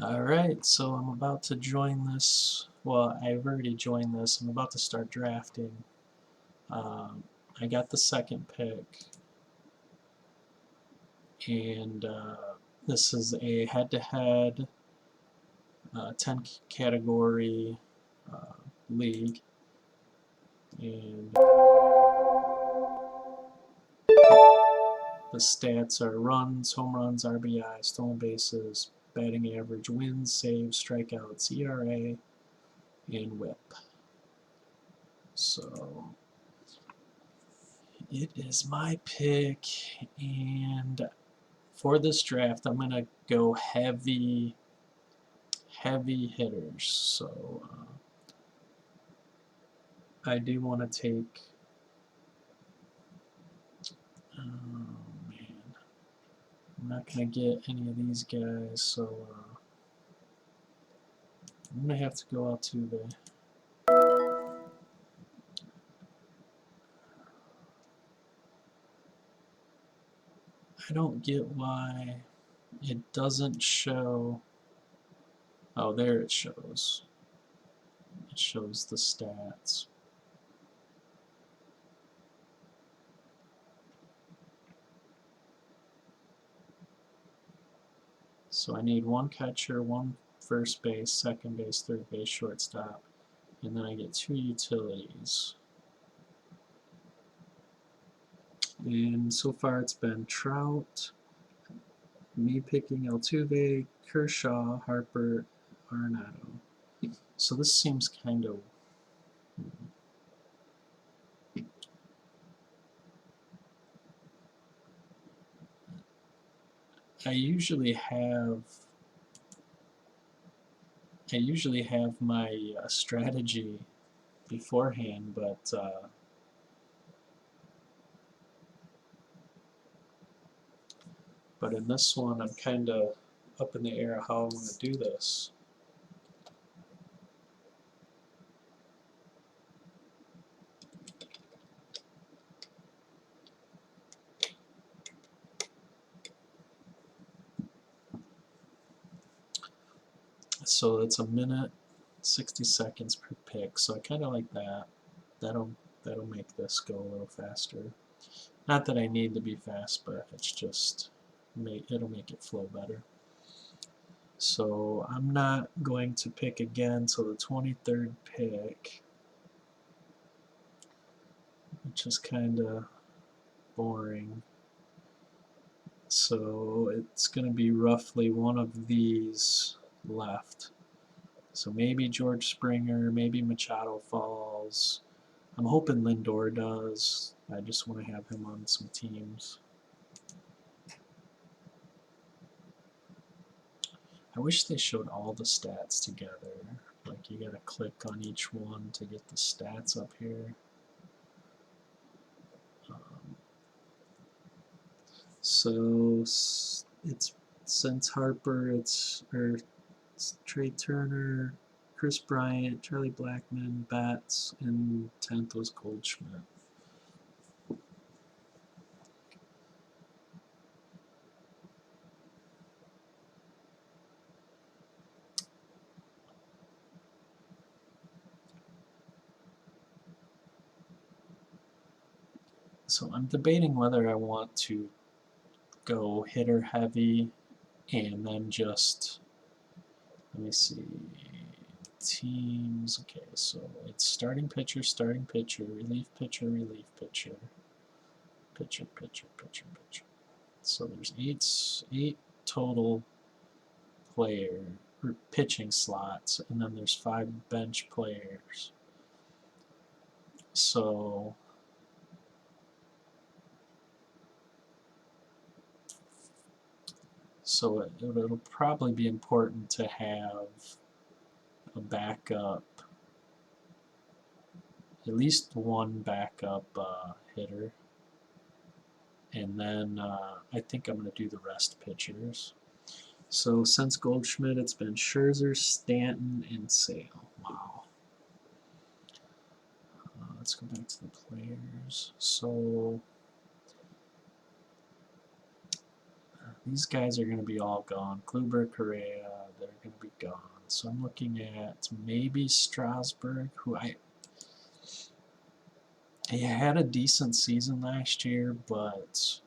Alright, so I'm about to join this. Well, I've already joined this. I'm about to start drafting. Um, I got the second pick, and this is a head-to-head 10 category uh, league. And the stats are runs, home runs, RBI, stolen bases, batting average, wins, saves, strikeouts, ERA, and WHIP. So it is my pick, and for this draft, I'm gonna go heavy hitters. So I do want to take. Oh man, I'm not gonna get any of these guys. So I'm gonna have to go out to the. I don't get why it doesn't show. Oh, there it shows. It shows the stats. So I need one catcher, one first base, second base, third base, shortstop, and then I get 2 utilities. And so far it's been Trout, me picking Altuve, Kershaw, Harper, Arenado. So this seems kind of. I usually have my strategy beforehand, but in this one I'm kind of up in the air how I'm going to do this. So it's a minute, 60 seconds per pick. So I kind of like that. That'll make this go a little faster. Not that I need to be fast, but it's just it'll make it flow better. So I'm not going to pick again till the 23rd pick, which is kind of boring. So it's going to be roughly one of these left. So maybe George Springer, maybe Machado falls. I'm hoping Lindor does. I just want to have him on some teams. I wish they showed all the stats together. Like you gotta click on each one to get the stats up here. So it's since Harper, it's Trey Turner, Chris Bryant, Charlie Blackmon, Betts, and 10th was Goldschmidt. So I'm debating whether I want to go hitter heavy and then just, let me see, teams. Okay, so it's starting pitcher, relief pitcher, pitcher. So there's eight total player or pitching slots, and then there's 5 bench players. So it'll probably be important to have a backup, at least one backup hitter, and then I think I'm going to do the rest pitchers. So since Goldschmidt, it's been Scherzer, Stanton, and Sale. Wow. Let's go back to the players. So these guys are going to be all gone. Kluber, Correa, they're going gone. So I'm looking at maybe Strasburg, who he had a decent season last year, but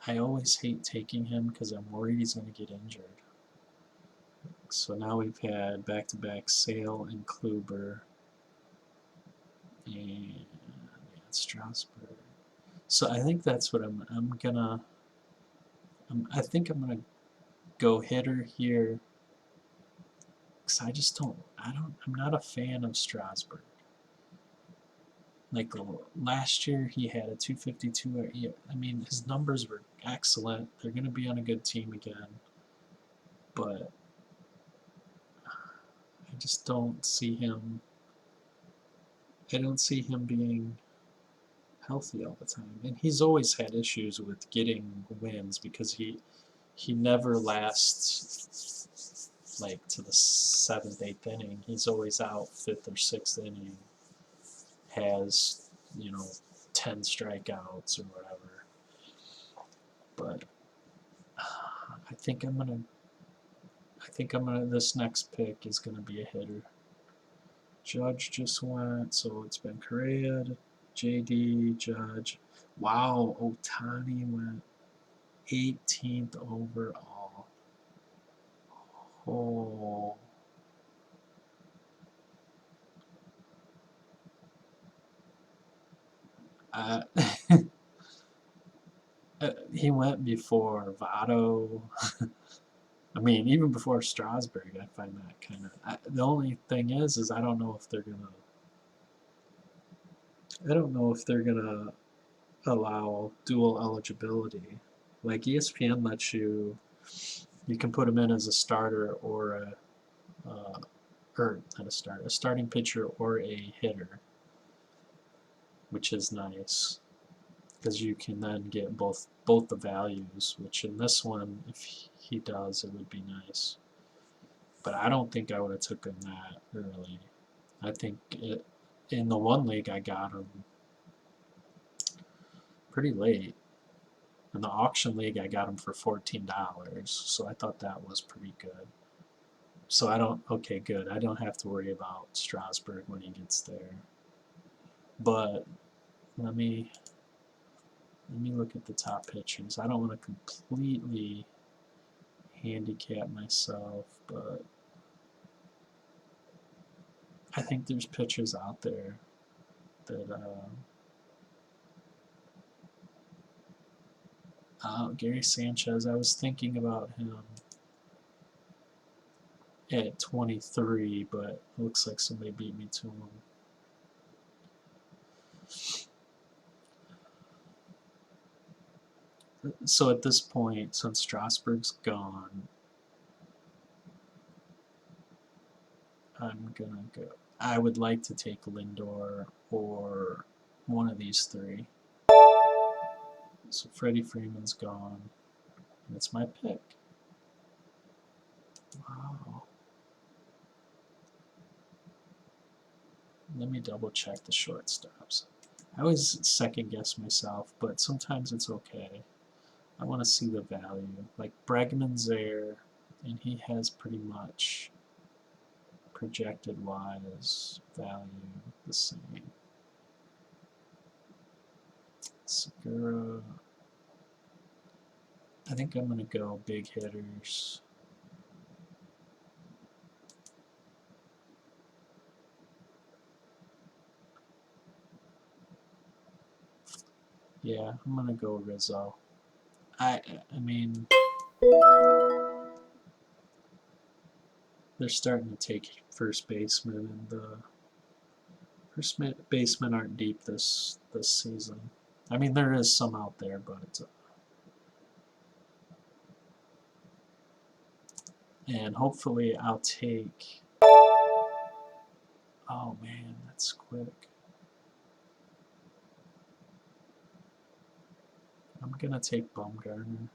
I always hate taking him because I'm worried he's going to get injured. So now we've had back-to-back Sale and Kluber, and yeah, Strasburg. So I think that's what I think I'm gonna go hitter here, because I'm not a fan of Strasburg. Like last year, he had a 252. I mean, his numbers were excellent. They're going to be on a good team again. But I just don't see him. I don't see him being healthy all the time. And he's always had issues with getting wins because he never lasts like to the seventh, eighth inning. He's always out fifth or sixth inning. Has 10 strikeouts or whatever. But I think I'm gonna. This next pick is gonna be a hitter. Judge just went, so it's been Correa, JD, Judge. Wow, Ohtani went 18th overall. Oh. Uh, he went before Votto. I mean, even before Strasburg, I find that kind of. The only thing is I don't know if they're gonna. I don't know if they're gonna allow dual eligibility. Like ESPN lets you can put him in as a starter or or not a starter, a starting pitcher or a hitter, which is nice because you can then get both the values. Which in this one, if he does, it would be nice. But I don't think I would have took him that early. I think in the one league I got him pretty late. In the auction league, I got him for $14, so I thought that was pretty good. So okay, good. I don't have to worry about Strasburg when he gets there. But let me look at the top pitchers. I don't want to completely handicap myself, but I think there's pitchers out there that Gary Sanchez, I was thinking about him at 23, but it looks like somebody beat me to him. So at this point, since Strasburg's gone, I'm gonna go. I would like to take Lindor or one of these three. So Freddie Freeman's gone, and it's my pick. Wow. Let me double check the shortstops. I always second guess myself, but sometimes it's okay. I want to see the value. Like Bregman's there, and he has pretty much projected wise value the same. Segura. I think I'm going to go big hitters. Yeah, I'm going to go Rizzo. I mean, they're starting to take first baseman, and the first basemen aren't deep this season. I mean, there is some out there, but and hopefully I'll take. Oh man, that's quick. I'm gonna take Bumgarner.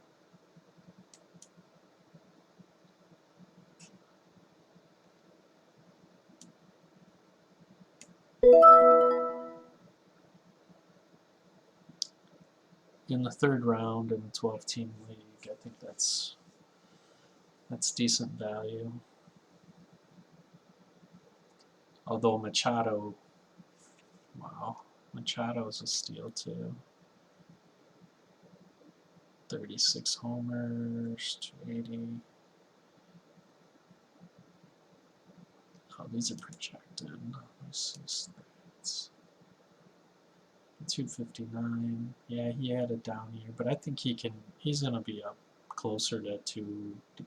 In the third round in the 12-team league, I think that's decent value. Although Machado, wow, Machado's a steal too. 36 homers, 280. Oh, these are projected. Let me see stats. 259. Yeah, he had a down year, but I think he's gonna be up closer to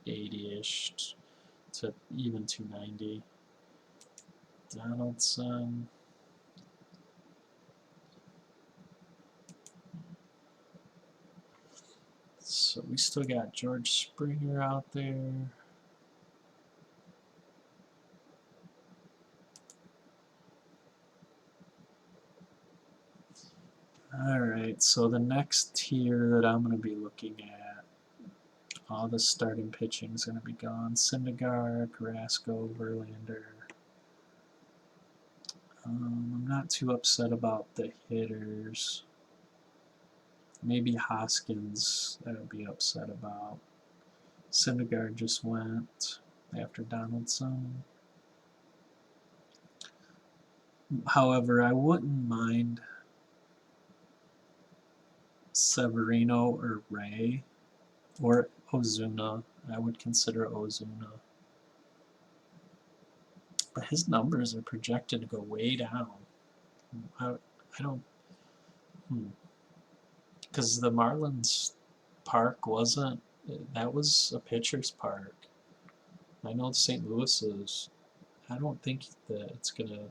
280-ish to even 290. Donaldson. So we still got George Springer out there. Alright, so the next tier that I'm going to be looking at, all the starting pitching is going to be gone. Syndergaard, Carrasco, Verlander. I'm not too upset about the hitters. Maybe Hoskins, I would be upset about. Syndergaard just went after Donaldson. However, I wouldn't mind Severino or Ray or Ozuna. I would consider Ozuna. But his numbers are projected to go way down. I don't. Because the Marlins park wasn't. That was a pitcher's park. I know St. Louis is. I don't think that it's going to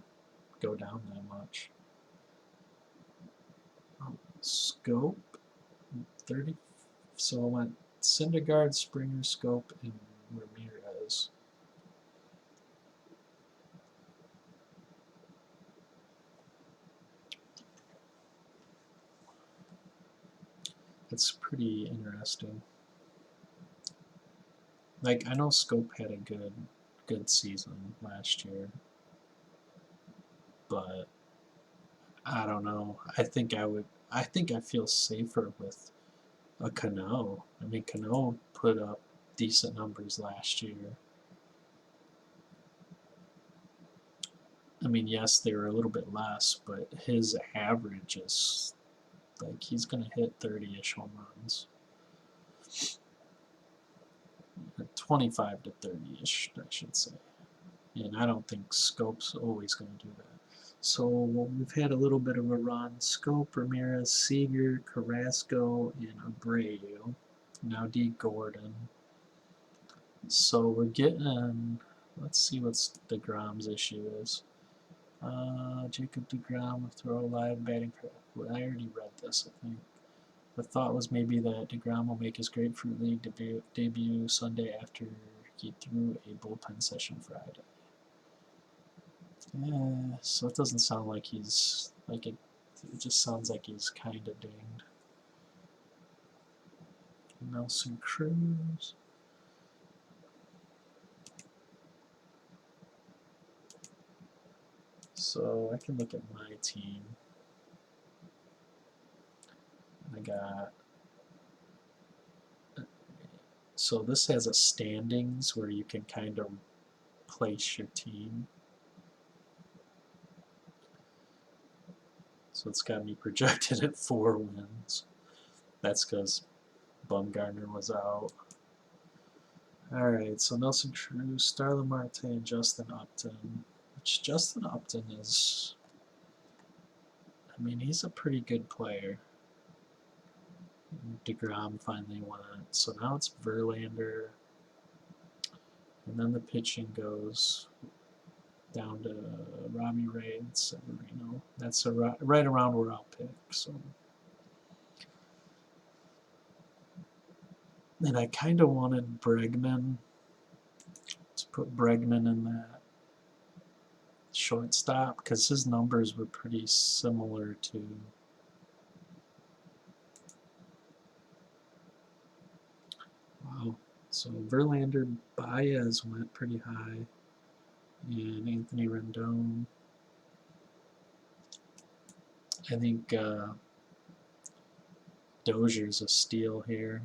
go down that much. Scope 30. So I went Syndergaard, Springer, Scope, and Ramirez. It's pretty interesting. Like, I know Scope had a good season last year, but I don't know. I think I feel safer with a Cano. I mean, Cano put up decent numbers last year. I mean, yes, they were a little bit less, but his average is like he's going to hit 30-ish home runs. 25 to 30-ish, I should say. And I don't think Scope's always going to do that. So we've had a little bit of a run. Scope, Ramirez, Seager, Carrasco, and Abreu. Now D. Gordon. So we're getting, let's see what DeGrom's issue is. Jacob DeGrom will throw live batting. I already read this, I think. The thought was maybe that DeGrom will make his Grapefruit League debut Sunday after he threw a bullpen session Friday. Yeah, so it doesn't sound like he's like it just sounds like he's kind of dinged. Nelson Cruz. So I can look at my team. I got. So this has a standings where you can kind of place your team. So it's got me projected at 4 wins. That's because Bumgarner was out. Alright, so Nelson Cruz, Starlin Marte, and Justin Upton. Which Justin Upton is, I mean, he's a pretty good player. DeGrom finally went. So now it's Verlander. And then the pitching goes down to Robbie Ray and Severino. That's right around where I'll pick. So, and I kind of wanted Bregman. To put Bregman in that shortstop because his numbers were pretty similar to. Wow. So Verlander, Baez went pretty high, and Anthony Rendon. I think Dozier's a steal here.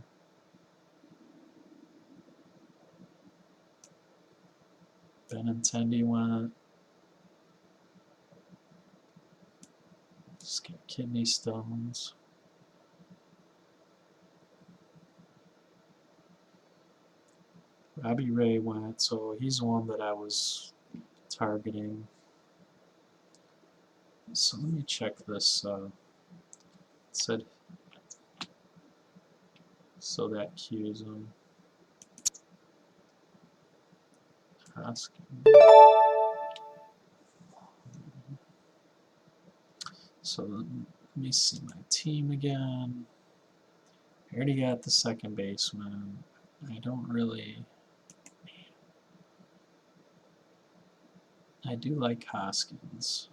Benintendi went. Just got kidney stones. Robbie Ray went, so he's one that I was targeting. So let me check this. It said so that cues him. Hoskins. So let me see my team again. I already got the second baseman. I don't really. I do like Hoskins.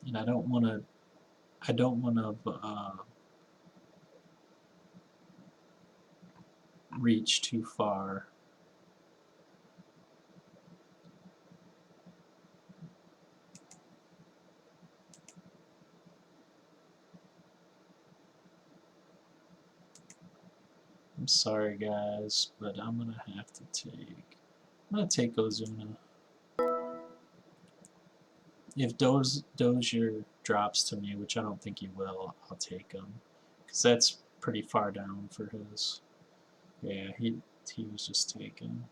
And I don't want to. I don't want to reach too far. I'm sorry, guys, but I'm gonna have to take. I'm gonna take Ozuna. If Dozier drops to me, which I don't think he will, I'll take him, because that's pretty far down for his. Yeah, he was just taken.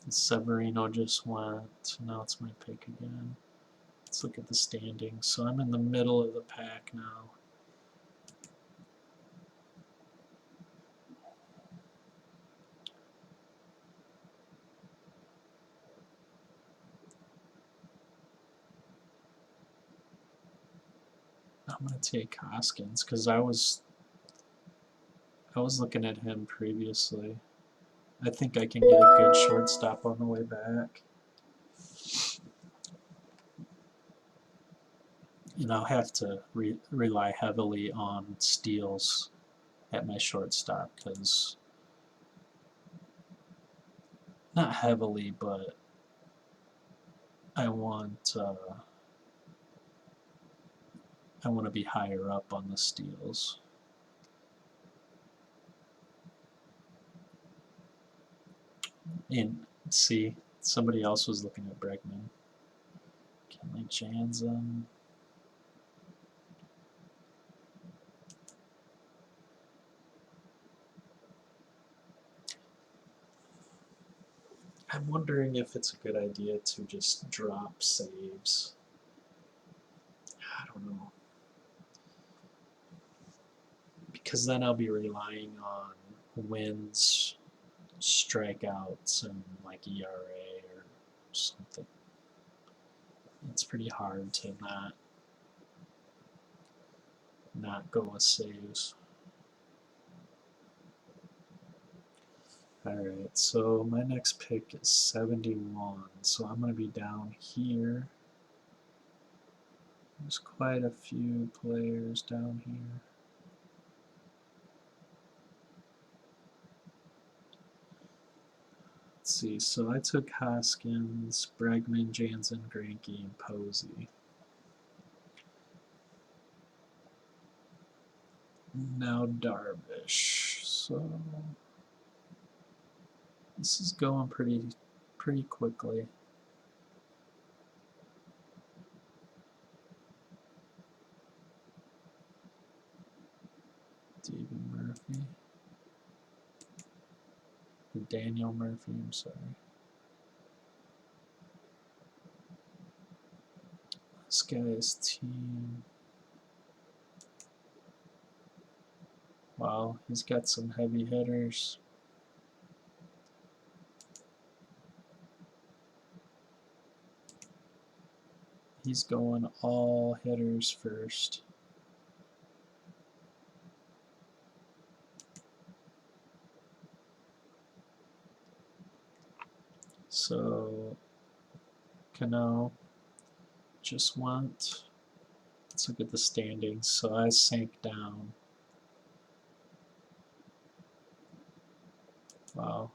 Severino just went. Now it's my pick again. Let's look at the standings. So I'm in the middle of the pack now. I'm gonna take Hoskins because I was looking at him previously. I think I can get a good shortstop on the way back. And I'll have to rely heavily on steals at my shortstop because not heavily, but I want to be higher up on the steals. And see, somebody else was looking at Bregman. Kenley Jansen. I'm wondering if it's a good idea to just drop saves. I don't know. Because then I'll be relying on wins, strikeouts, and like ERA or something. It's pretty hard to not go with saves. Alright, so my next pick is 71, so I'm going to be down here. There's quite a few players down here. Let's see, so I took Hoskins, Bregman, Jansen, Greinke, and Posey. Now Darvish. So this is going pretty quickly. David Murphy. Daniel Murphy, I'm sorry. This guy's team. Wow, he's got some heavy hitters. He's going all hitters first. So, Cano just went. Let's look at the standings. So I sank down. Wow.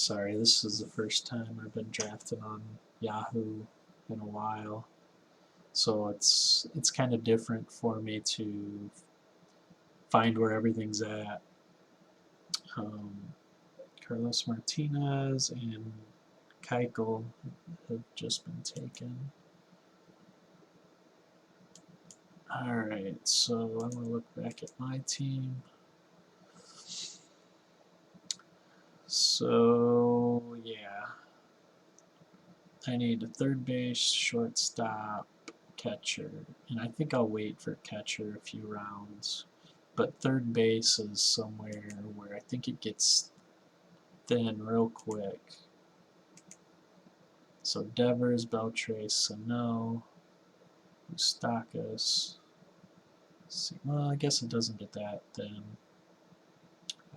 Sorry, this is the first time I've been drafted on Yahoo in a while, so it's kind of different for me to find where everything's at. Um, Carlos Martinez and Keuchel have just been taken. Alright, so I'm going to look back at my team. So, yeah. I need a third base, shortstop, catcher. And I think I'll wait for catcher a few rounds. But third base is somewhere where I think it gets thin real quick. So Devers, Beltre, Sano, Moustakas. Well, I guess it doesn't get that thin.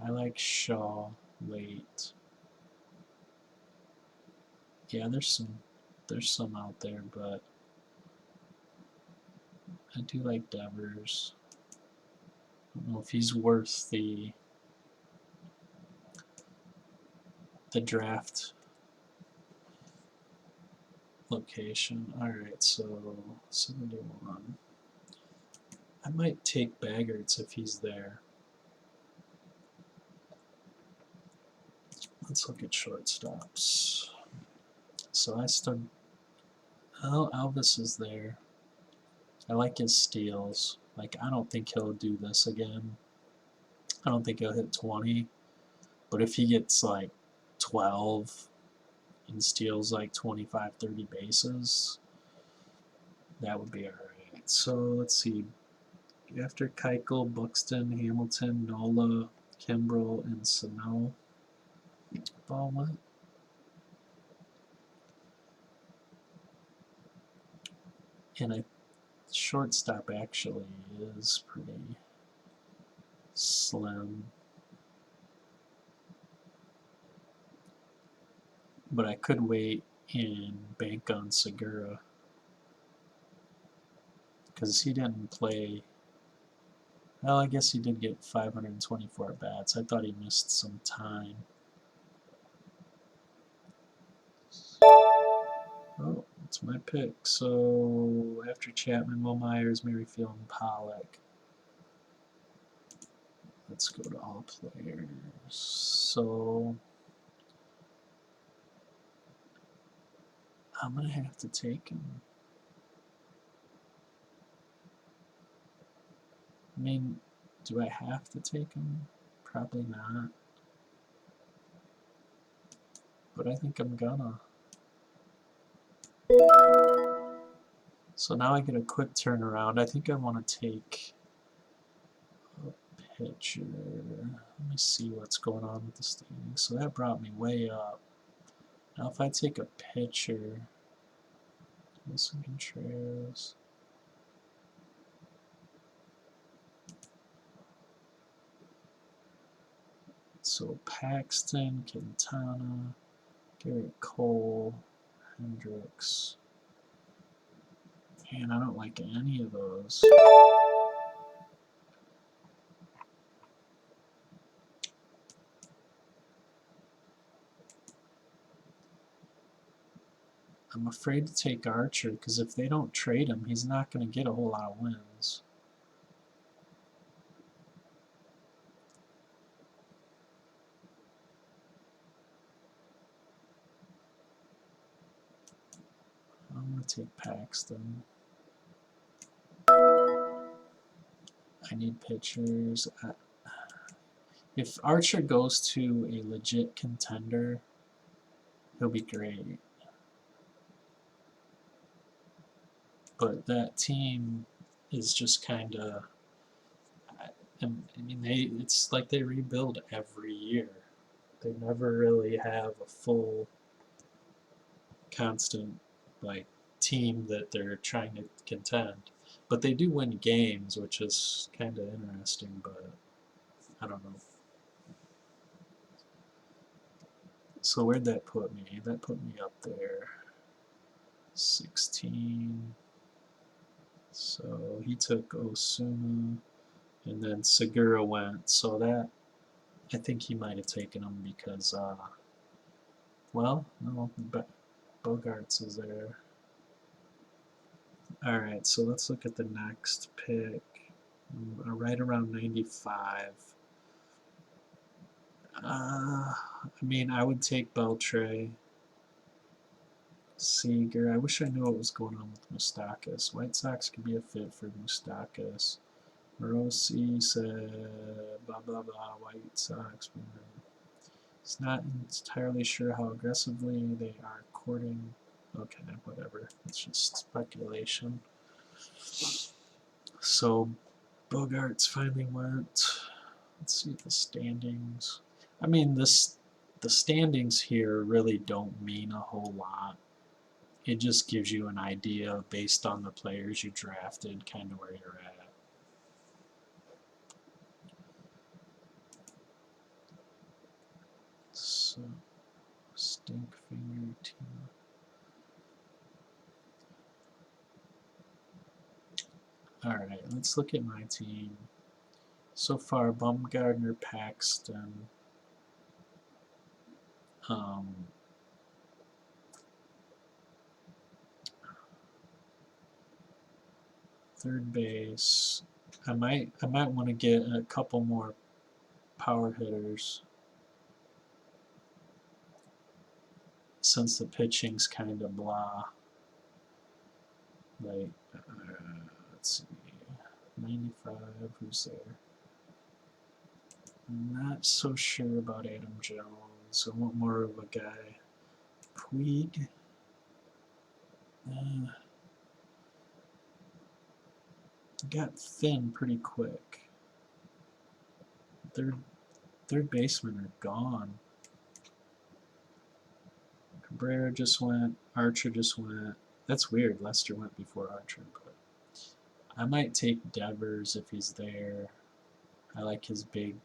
I like Shaw late. Yeah, there's some out there, but I do like Devers. I don't know if he's worth the draft location. Alright, so 71. I might take Baggarts if he's there. Let's look at shortstops. So I start. Oh, Elvis is there. I like his steals. Like, I don't think he'll do this again. I don't think he'll hit 20. But if he gets like 12 and steals like 25, 30 bases, that would be alright. So let's see. After Keuchel, Buxton, Hamilton, Nola, Kimbrel, and Sano. Ball went. And I shortstop actually is pretty slim. But I could wait and bank on Segura because he didn't play. Well, I guess he did get 524 bats. I thought he missed some time. Oh, it's my pick. So after Chapman, Will Myers, Merrifield, and Pollock. Let's go to all players. So I'm going to have to take him. I mean, do I have to take him? Probably not. But I think I'm gonna. So now I get a quick turnaround. I think I want to take a pitcher. Let me see what's going on with the standings. So that brought me way up. Now if I take a pitcher, Wilson Contreras. So Paxton, Quintana, Garrett Cole, Hendricks. Man, I don't like any of those. I'm afraid to take Archer because if they don't trade him, he's not going to get a whole lot of wins. I'm going to take Paxton. I need pitchers. If Archer goes to a legit contender, he'll be great. But that team is just kind of. I mean, it's like they rebuild every year. They never really have a full, constant, like, team that they're trying to contend. But they do win games, which is kind of interesting, but I don't know. So where'd that put me? That put me up there. 16. So he took Osuna, and then Segura went. So that, I think he might have taken him because Well, no, Bogarts is there. Alright, so let's look at the next pick. Right around 95. I mean, I would take Beltray. Seager. I wish I knew what was going on with Moustakas. White Sox could be a fit for Moustakas. Morosi said blah blah blah. White Sox. It's not entirely sure how aggressively they are courting. Okay, whatever. It's just speculation. So Bogarts finally went. Let's see the standings. I mean, the standings here really don't mean a whole lot. It just gives you an idea based on the players you drafted, kind of where you're at. So, Stinkfinger team. Alright, let's look at my team. So far, Bumgardner, Paxton, third base. I might want to get a couple more power hitters since the pitching's kind of blah. Like, let's see, 95. Who's there? I'm not so sure about Adam Jones. I want more of a guy. Puig. Got thin pretty quick. Third basemen are gone. Cabrera just went. Archer just went. That's weird. Lester went before Archer, but I might take Devers if he's there. I like his big.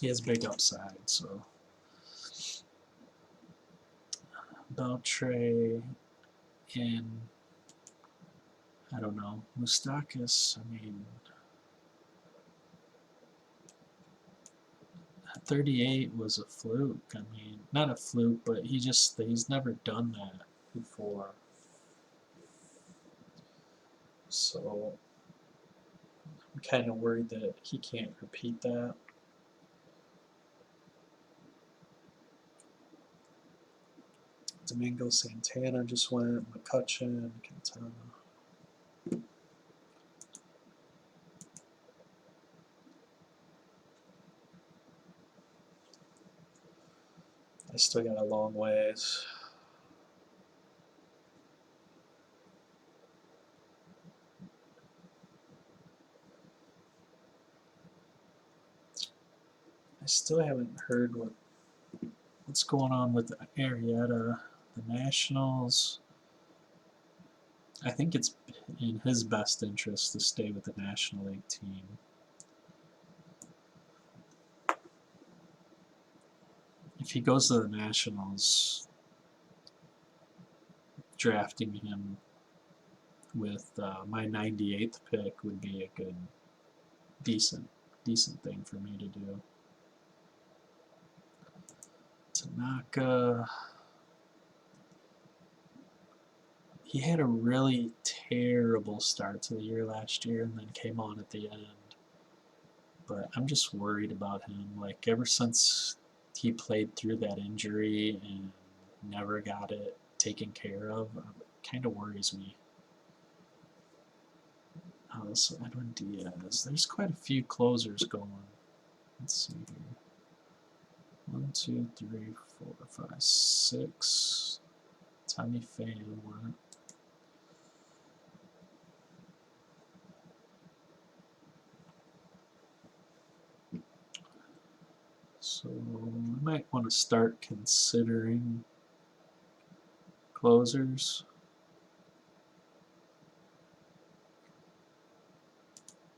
He has big upside, so. Beltray and I don't know. Moustakas, I mean, 38 was a fluke. I mean, not a fluke, but he's never done that before. So I'm kind of worried that he can't repeat that. Domingo Santana just went. McCutcheon, Quintana. I still got a long ways. I still haven't heard what's going on with Arrieta, the Nationals. I think it's in his best interest to stay with the National League team. If he goes to the Nationals, drafting him with my 98th pick would be a good, decent thing for me to do. Tanaka, he had a really terrible start to the year last year and then came on at the end. But I'm just worried about him. Like, ever since he played through that injury and never got it taken care of, it kind of worries me. So Edwin Diaz. There's quite a few closers going. Let's see here. 1, 2, 3, 4, 5, 6. Tommy Pham went. So I might want to start considering closers.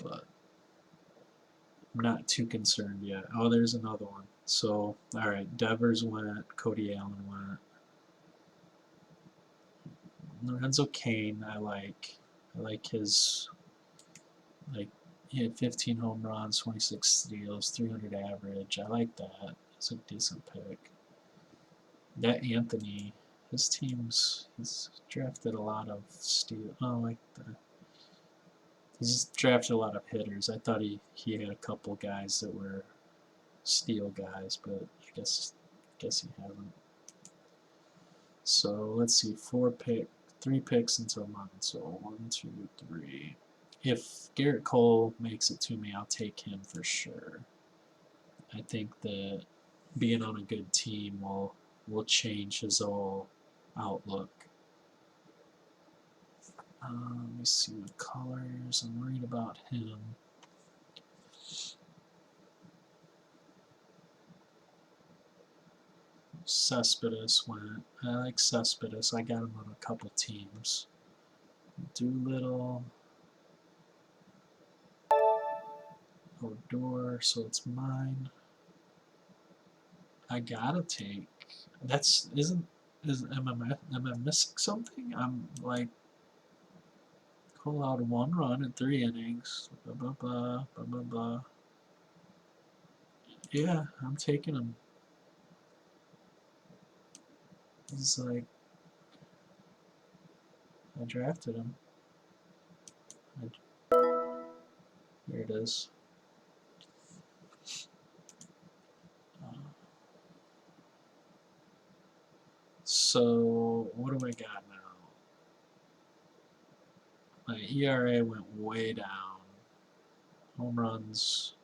But I'm not too concerned yet. Oh, there's another one. So, alright, Devers went, Cody Allen went. Lorenzo Cain, I like his, like, he had 15 home runs, 26 steals, 300 average. I like that. It's a decent pick. That Anthony, his team's, he's drafted a lot of steal. Oh, like he's drafted a lot of hitters. I thought he had a couple guys that were steal guys, but I guess he hasn't. So let's see, 3 picks until mine. So 1, 2, 3. If Garrett Cole makes it to me, I'll take him for sure. I think that being on a good team will change his whole outlook. Let me see what colors. I'm worried about him. Cespedes went. I like Cespedes. I got him on a couple teams. Doolittle. Odor, so it's mine. I gotta take. That's am I missing something? I'm like allowed 1 run in 3 innings. Blah blah blah blah blah blah. Yeah, I'm taking him. He's like, I drafted him. Here it is. So what do I got now? My ERA went way down. Home runs.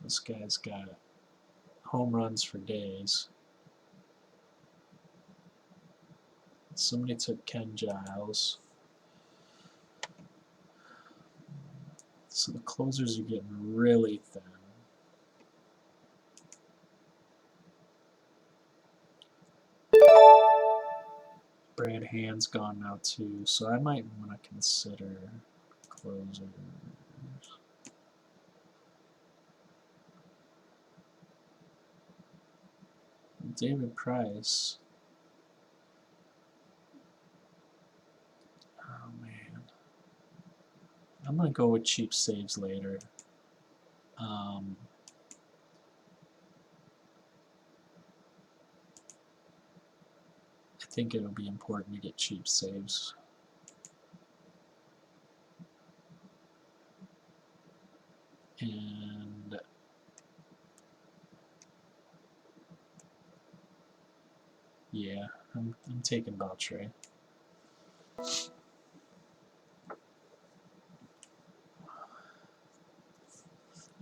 This guy's got home runs for days. Somebody took Ken Giles. So the closers are getting really thin. Brad Hand's gone now too, so I might want to consider closers. David Price. Oh man. I'm going to go with cheap saves later. I think it'll be important to get cheap saves. And yeah, I'm taking Beltre.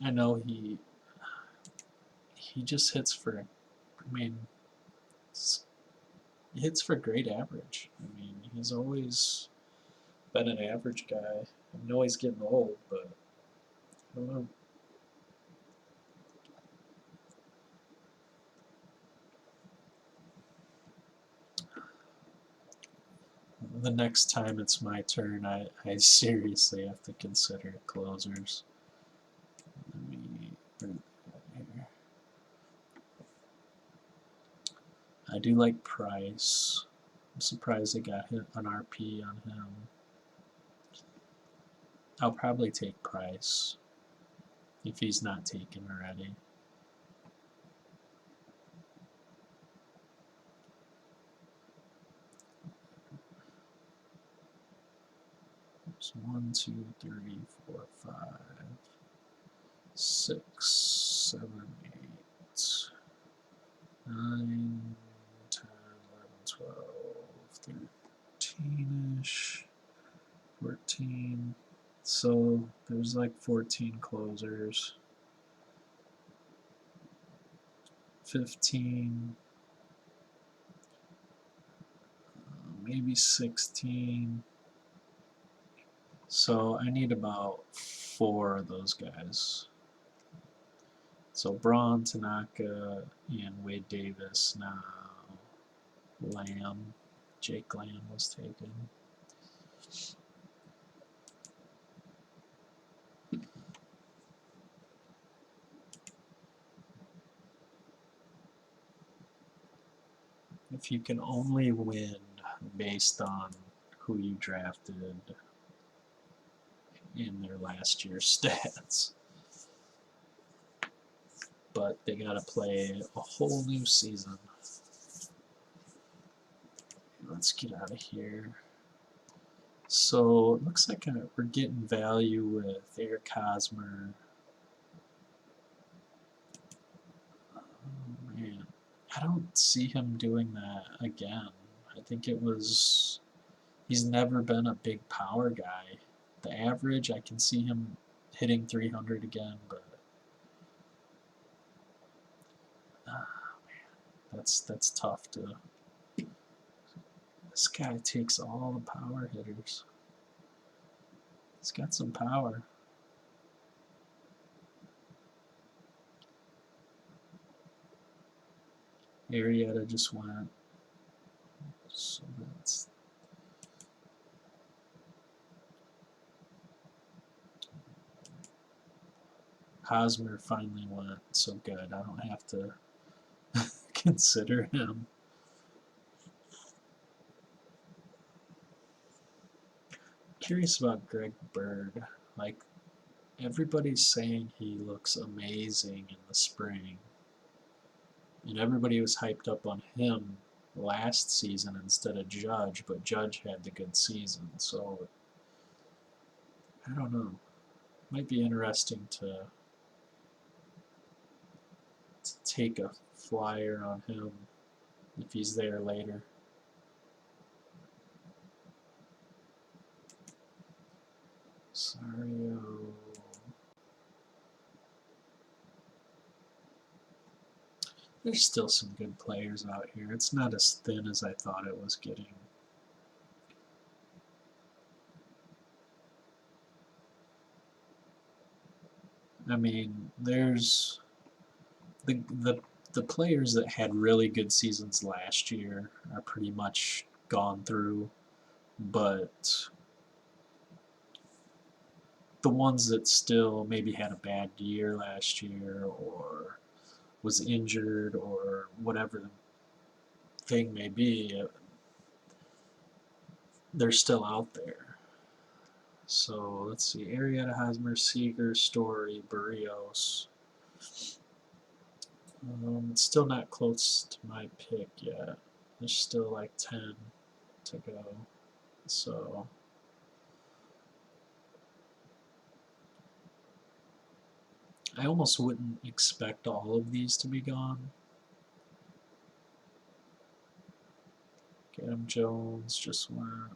I know he just hits for, I mean, he hits for great average. I mean, he's always been an average guy. I know he's getting old, but I don't know. The next time it's my turn, I seriously have to consider closers. Let me bring that here. I do like Price. I'm surprised they got hit an RP on him. I'll probably take Price if he's not taken already. So 1, 2, 3, 4, 5, 6, 7, 8, 9, 10, 11, 12, 13-ish, 14. So there's like 14 closers. 15, maybe 16. So I need about 4 of those guys. So Braun, Tanaka, and Wade Davis now. Lamb. Jake Lamb was taken. If you can only win based on who you drafted in their last year's stats. but they got to play a whole new season. Let's get out of here. So it looks like we're getting value with Eric Hosmer. Oh man, I don't see him doing that again. I think he's never been a big power guy. The average, I can see him hitting 300 again, but that's tough to. This guy takes all the power hitters. He's got some power. Arrieta just went. So that's. Hosmer finally went, so good. I don't have to consider him. Curious about Greg Bird. Like, everybody's saying he looks amazing in the spring. And everybody was hyped up on him last season instead of Judge, but Judge had the good season, so I don't know. Might be interesting to take a flyer on him if he's there later. Sario. There's still some good players out here. It's not as thin as I thought it was getting. I mean, there's the players that had really good seasons last year are pretty much gone through, but the ones that still maybe had a bad year last year or was injured or whatever the thing may be, they're still out there. So let's see, Arrieta, Hosmer, Seager, Story, Barrios. It's still not close to my pick yet. There's still like 10 to go. So I almost wouldn't expect all of these to be gone. Adam Jones just went.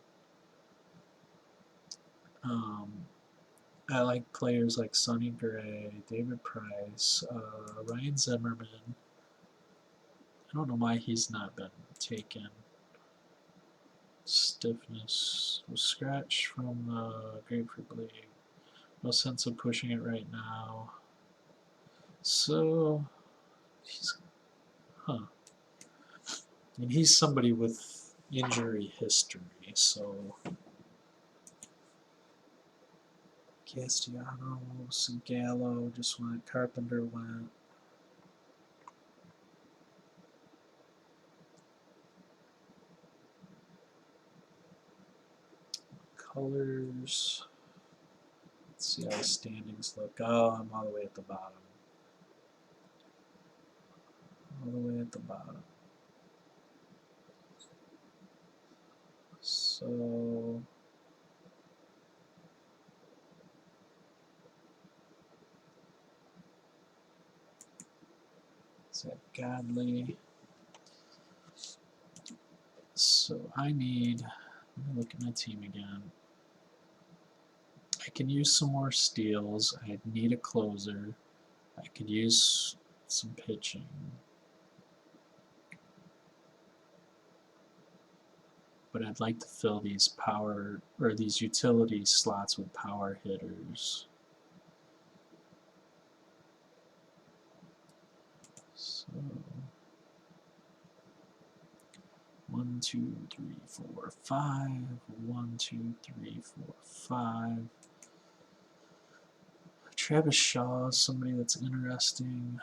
I like players like Sonny Gray, David Price, Ryan Zimmerman. I don't know why he's not been taken. Stiffness was scratched from the Grapefruit League. No sense of pushing it right now. So, and he's somebody with injury history, so Castellanos and Gallo just went, Carpenter went. Colors. Let's see how the standings look. Oh, I'm all the way at the bottom. All the way at the bottom. So is that Godly? So I need, let me look at my team again. I can use some more steals. I need a closer. I could use some pitching. But I'd like to fill these power, or these utility slots with power hitters. So 1, 2, 3, 4, 5. 1, 2, 3, 4, 5. Travis Shaw is somebody that's interesting.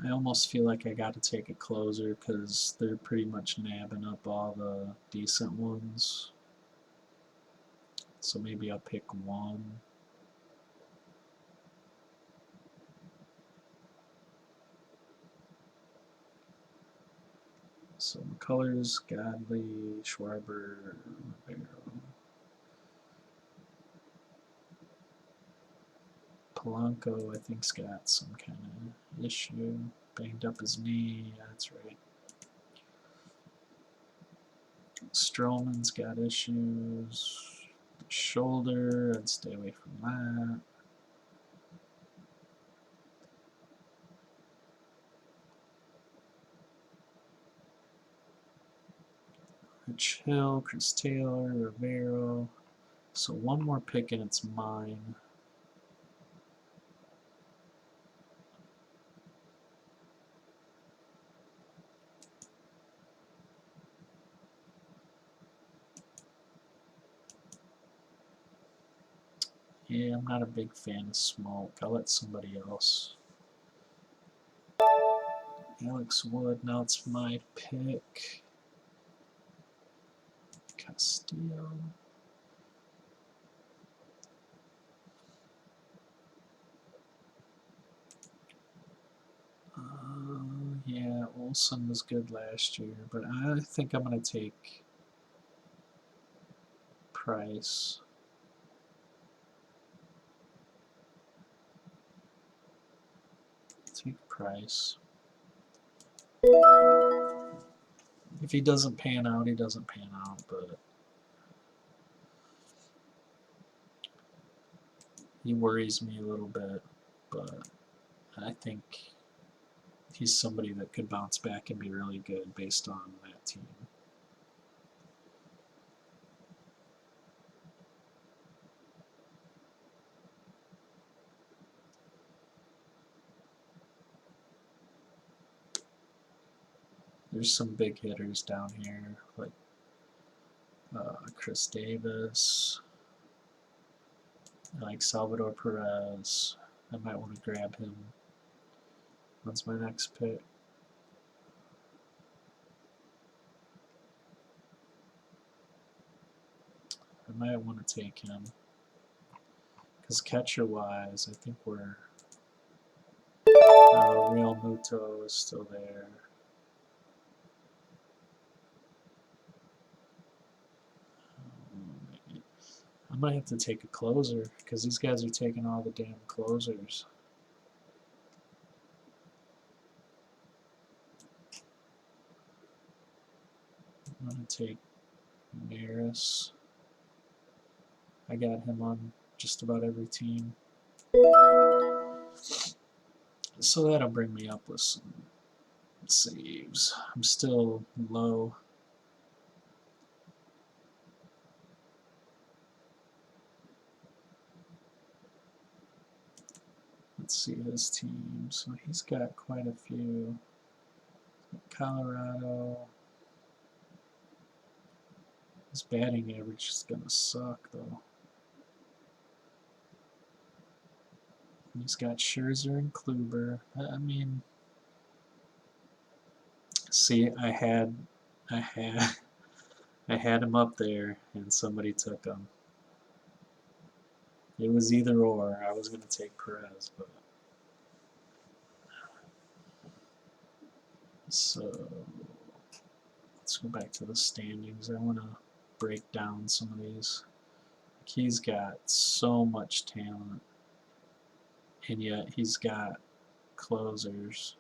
I almost feel like I got to take a closer because they're pretty much nabbing up all the decent ones. So maybe I'll pick one. So McCullers, Godley, Schwarber, Rivero. Polanco, I think's got some kind of issue. Banged up his knee. Yeah, that's right. Stroman's got issues. Shoulder, I'd stay away from that. Rich Hill, Chris Taylor, Rivero. So one more pick and it's mine. Yeah, I'm not a big fan of smoke. I'll let somebody else. Alex Wood, now it's my pick. Castillo. Yeah, Olsen was good last year, but I think I'm going to take Price. Take Price. If he doesn't pan out, he doesn't pan out, but he worries me a little bit. But I think he's somebody that could bounce back and be really good based on that team. There's some big hitters down here, like Chris Davis, like Salvador Perez. I might want to grab him. That's my next pick. I might want to take him. Because catcher-wise, I think we're... Real Muto is still there. I might have to take a closer, because these guys are taking all the damn closers. I'm going to take Maris. I got him on just about every team. So that'll bring me up with some saves. I'm still low. Let's see his team. So he's got quite a few. Colorado. His batting average is going to suck, though. He's got Scherzer and Kluber. I mean, see, I had him up there, and somebody took him. It was either or. I was going to take Perez, but so let's go back to the standings. I want to break down some of these. He's got so much talent, and yet he's got closers.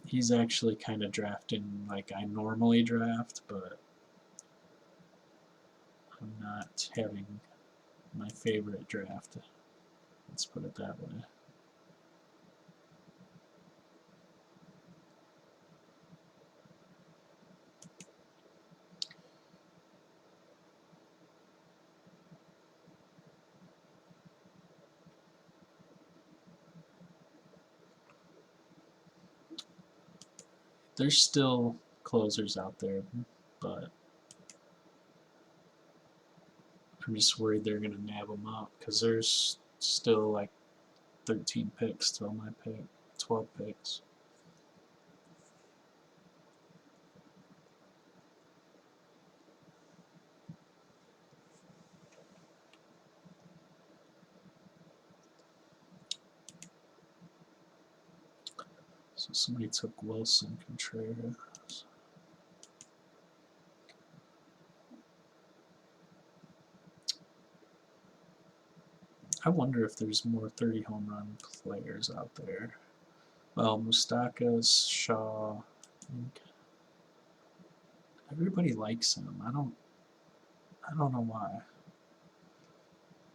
He's actually kind of drafting like I normally draft, but I'm not having my favorite draft. Let's put it that way. There's still closers out there, but I'm just worried they're going to nab them up because there's still like 13 picks till my pick, 12 picks. So somebody took Wilson Contreras. I wonder if there's more 30 home run players out there. Well, Moustakas, Shaw, everybody likes him. I don't know why.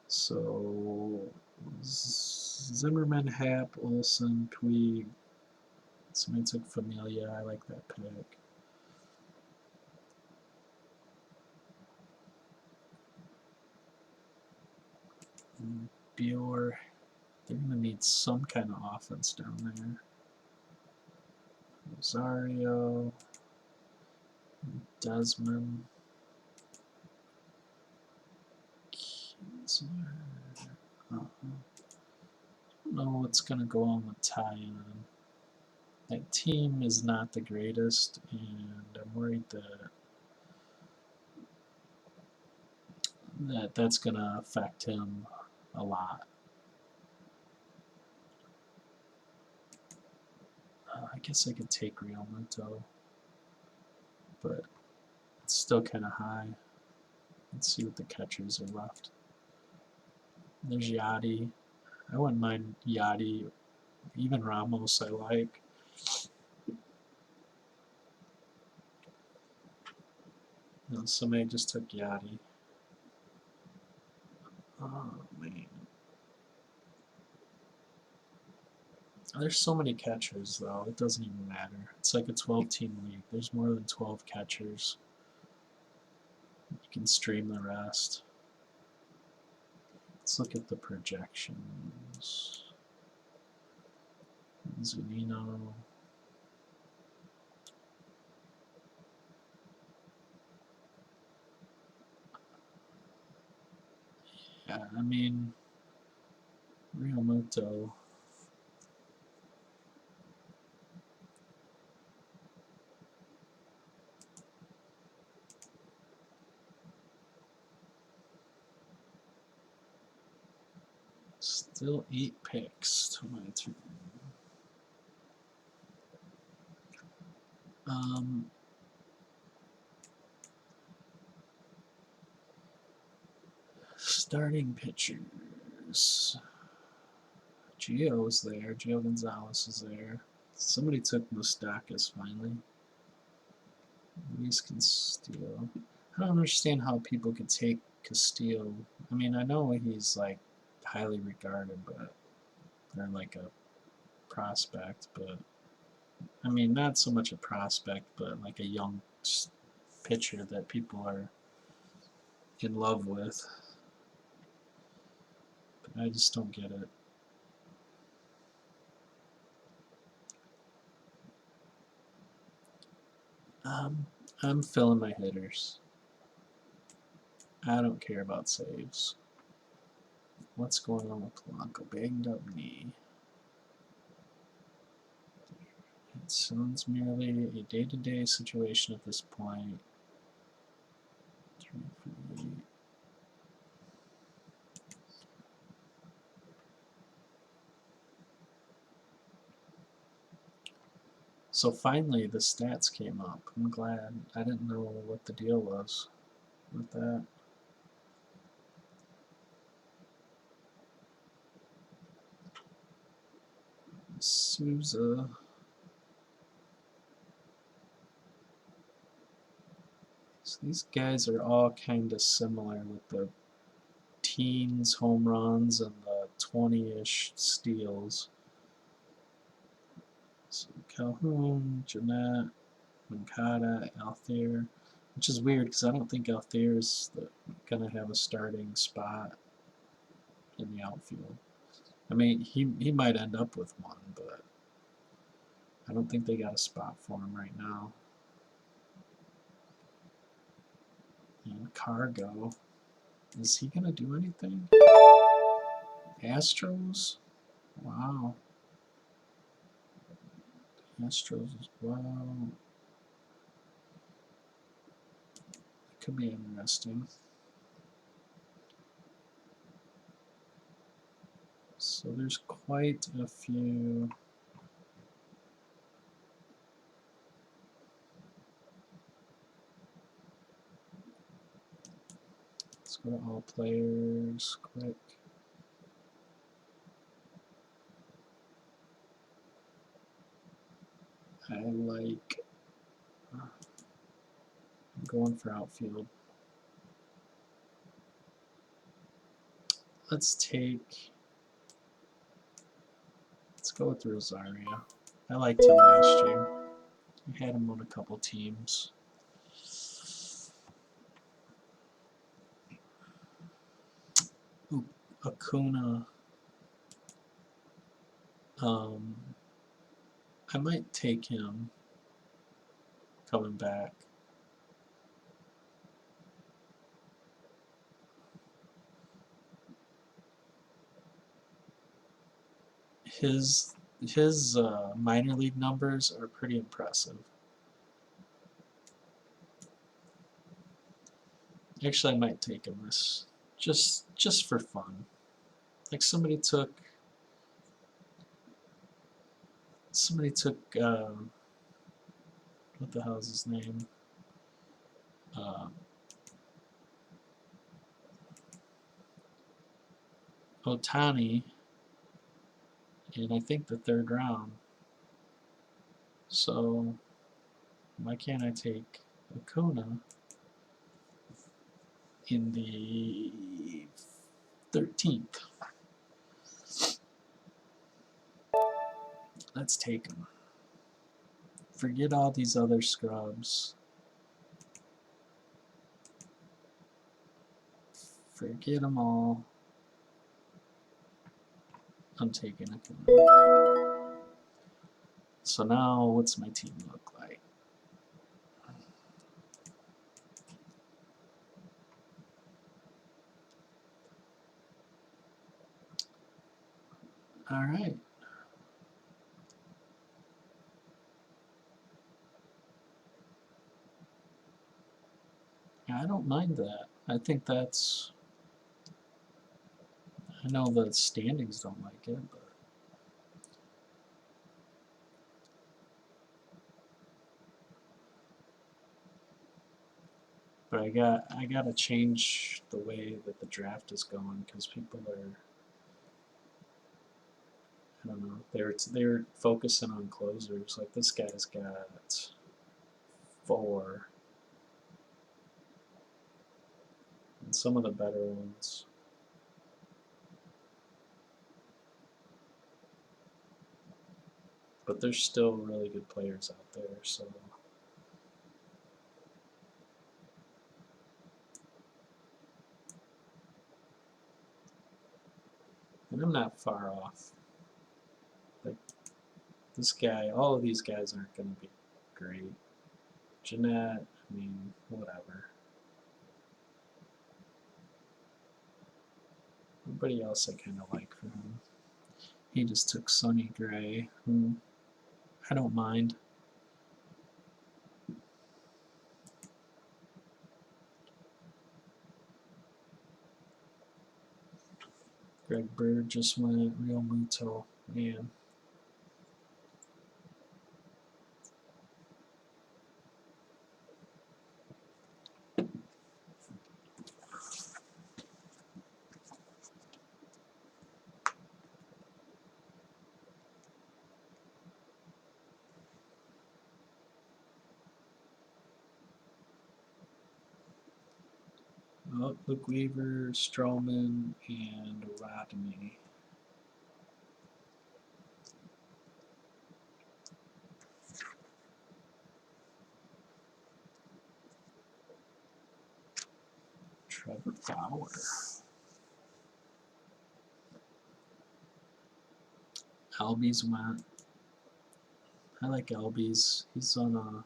So Zimmerman, Happ, Olson, Puig. Somebody took Familia. I like that pick. And Bior. They're gonna need some kind of offense down there. Rosario, Desmond, Kinsler. I don't know what's gonna go on with Tyon. That team is not the greatest, and I'm worried that's gonna affect him a lot. I guess I could take Real Muto, but it's still kind of high. Let's see what the catchers are left. There's Yachty. I wouldn't mind Yachty. Even Ramos I like. No, somebody just took Yachty. Oh, man. There's so many catchers, though. It doesn't even matter. It's like a 12-team league. There's more than 12 catchers. You can stream the rest. Let's look at the projections. Zunino. Yeah, I mean, Real Muto. Still 8 picks to my turn. Starting pitchers. Gio's there. Gio Gonzalez is there. Somebody took Moustakas finally. Luis Castillo. I don't understand how people could take Castillo. I mean, I know he's like highly regarded, but they're like a prospect. But I mean, not so much a prospect, but like a young pitcher that people are in love with. But I just don't get it. I'm filling my hitters. I don't care about saves. What's going on with Polanco? Banged up knee. It sounds merely a day-to-day situation at this point. 3 for 8. So finally the stats came up. I'm glad. I didn't know what the deal was with that. Souza. So these guys are all kind of similar with the teens home runs and the 20-ish steals. So Calhoun, Jeanette, Mancada, Althair, which is weird because I don't think Althair is going to have a starting spot in the outfield. I mean, he might end up with one, but I don't think they got a spot for him right now. And Cargo, is he going to do anything? Astros? Wow. Astros as well. It could be interesting. So there's quite a few for all players, quick. I like, I'm going for outfield. Let's go with Rosario. I liked him last year. I had him on a couple teams. Ooh, Acuna. I might take him coming back. His minor league numbers are pretty impressive. Actually, I might take him this just for fun. Like somebody took what the hell is his name? Otani in I think the 3rd round. So why can't I take Acuna in the 13th? Let's take him. Forget all these other scrubs. Forget them all. I'm taking Acuna. So now, what's my team look like? All right. I don't mind that. I think that's. I know the standings don't like it, but I gotta change the way that the draft is going because people are. I don't know. They're focusing on closers. Like this guy's got 4, and some of the better ones. But there's still really good players out there, so. And I'm not far off. Like, this guy, all of these guys aren't going to be great. Jeanette, I mean, whatever. Everybody else I kind of like for him. He just took Sonny Gray, who I don't mind. Greg Bird just went Real Muto. Man. Oh, Luke Weaver, Stroman, and Rodney. Trevor Bauer. Albies went. I like Albies. He's on a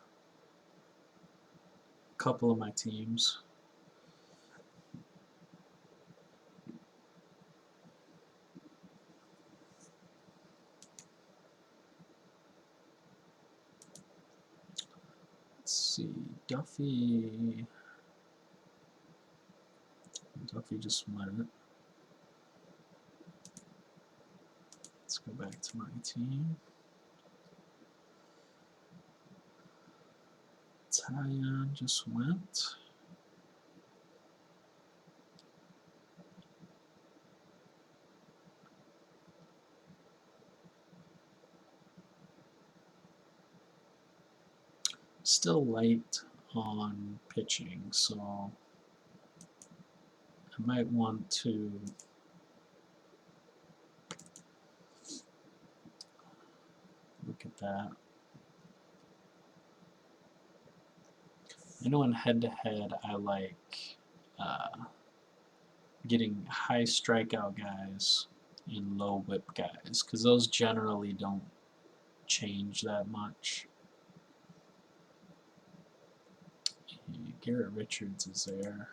couple of my teams. Let's see. Duffy just went. Let's go back to my team. Tyon just went. still light on pitching, so I might want to look at that. I know in head-to-head I like getting high strikeout guys and low whip guys, because those generally don't change that much. Garrett Richards is there.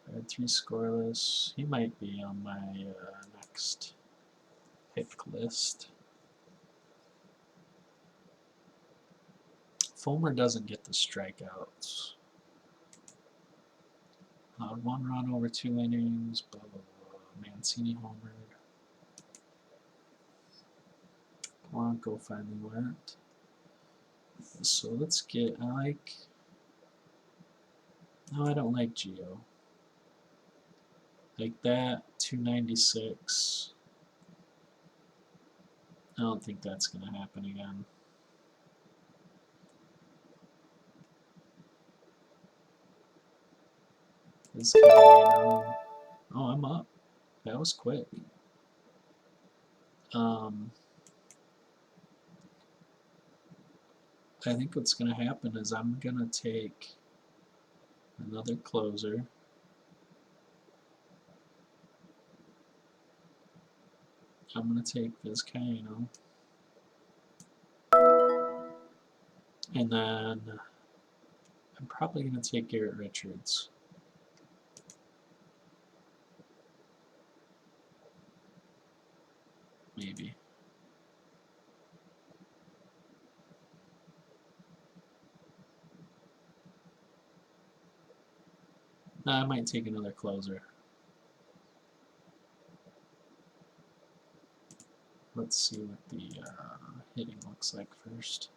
I had 3 scoreless. He might be on my next pick list. Fulmer doesn't get the strikeouts. 1 run over 2 innings, blah, blah, blah. Mancini homered. Blanco finally went. So let's get, no, I don't like Gio. Like that, 296. I don't think that's going to happen again. This guy, oh, I'm up. That was quick. I think what's going to happen is I'm going to take another closer. I'm going to take Vizcaino. And then I'm probably going to take Garrett Richards. Maybe. No, I might take another closer. Let's see what the hitting looks like first.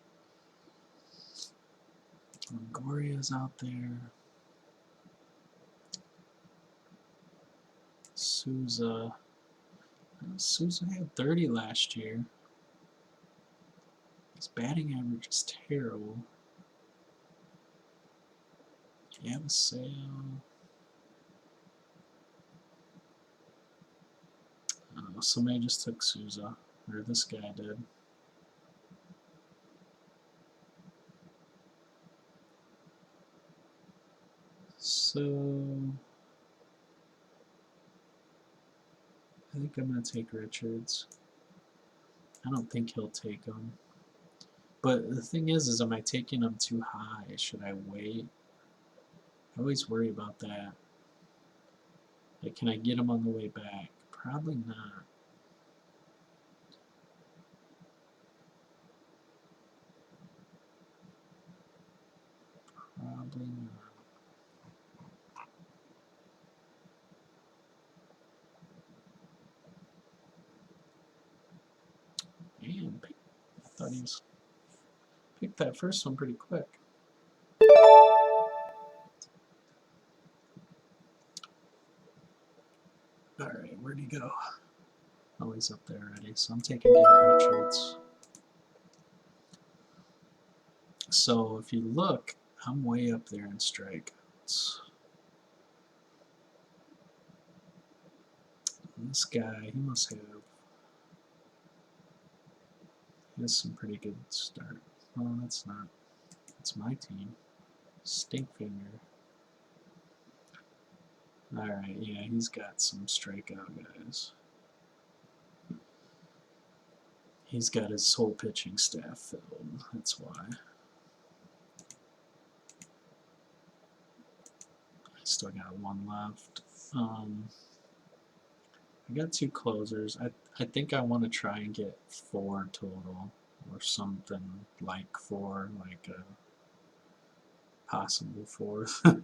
Longoria's out there. Souza. Souza had 30 last year. His batting average is terrible. Avisale. Somebody just took Souza, or this guy did. So I think I'm going to take Richards. I don't think he'll take him. But the thing is am I taking him too high? Should I wait? I always worry about that. Like, can I get him on the way back? Probably not. Probably not. Man, I thought he was picked that first one pretty quick. Alright, where'd he go? Oh, he's up there already, so I'm taking Garrett Richards. So if you look, I'm way up there in strikeouts. This guy, he must have. He has some pretty good start. Oh, that's not. That's my team. Stinkfinger. Alright, yeah, he's got some strikeout guys. He's got his whole pitching staff filled. That's why. I still got 1 left. I got 2 closers. I think I want to try and get 4 total, or something like 4, like a possible 4th.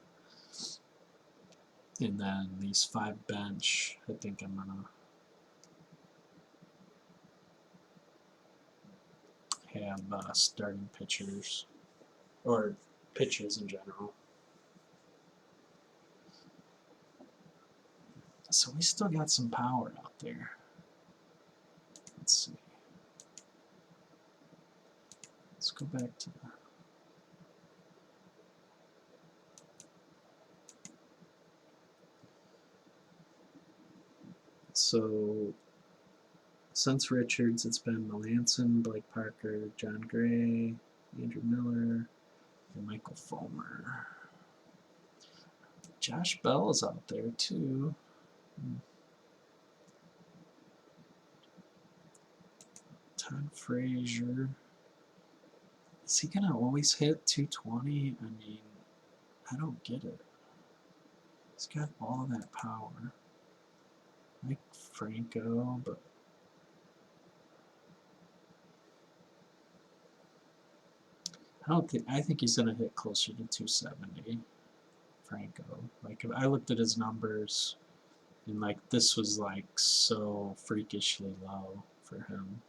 And then these 5 bench, I think I'm gonna have starting pitchers, or pitchers in general. So we still got some power out there. Let's see. Let's go back to So since Richards, it's been Melanson, Blake Parker, John Gray, Andrew Miller, and Michael Fulmer. Josh Bell is out there too. Todd Frazier. Is he gonna always hit 220? I mean, I don't get it. He's got all that power. Like Franco, but I think he's gonna hit closer to 270. Franco. Like if I looked at his numbers and like this was like so freakishly low for him.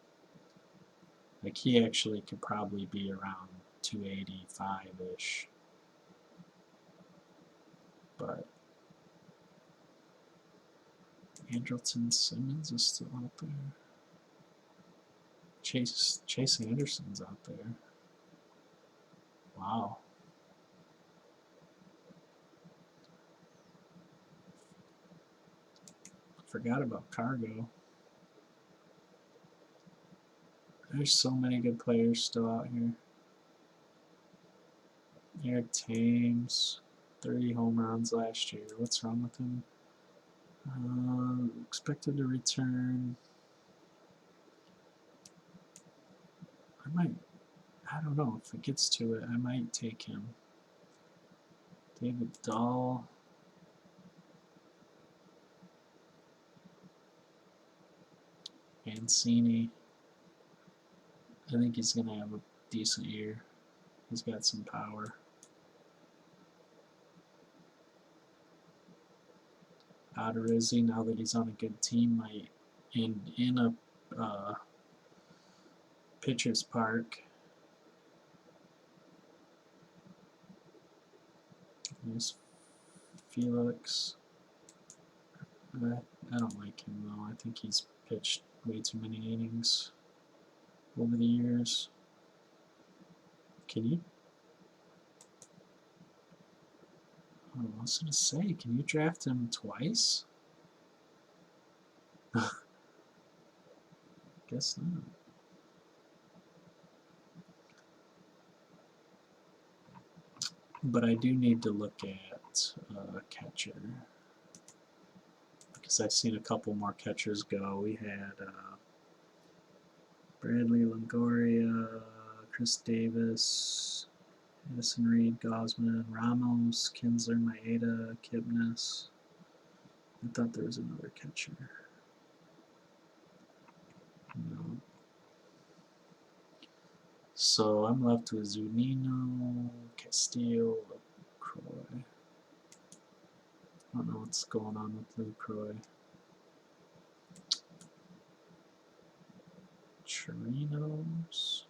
Like he actually could probably be around 285-ish. But Andrelton Simmons is still out there. Chase Anderson's out there. Wow. Forgot about Cargo. There's so many good players still out here. Eric Thames, 30 home runs last year. What's wrong with him? Expected to return. I don't know if it gets to it. I might take him. David Dahl. Mancini. I think he's going to have a decent year. He's got some power. Odorizzi, now that he's on a good team, might in a pitcher's park. There's Felix. I don't like him though. I think he's pitched way too many innings over the years. Can you? Oh, I was gonna say, can you draft him twice? Guess not. But I do need to look at catcher because I've seen a couple more catchers go. We had Bradley Longoria, Chris Davis, Addison Reed, Gosman, Ramos, Kinsler, Maeda, Kipnis. I thought there was another catcher. No. So I'm left with Zunino, Castillo, LaCroix. I don't know what's going on with LaCroix. Chirinos.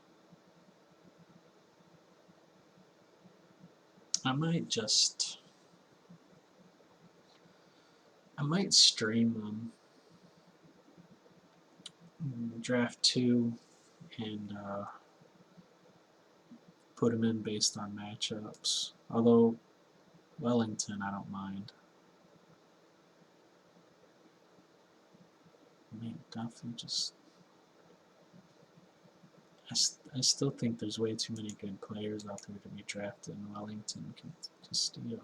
I might stream them. Draft 2 and put them in based on matchups. Although Wellington, I don't mind. Man, Duffy just. I still think there's way too many good players out there to be drafted in Wellington to steal.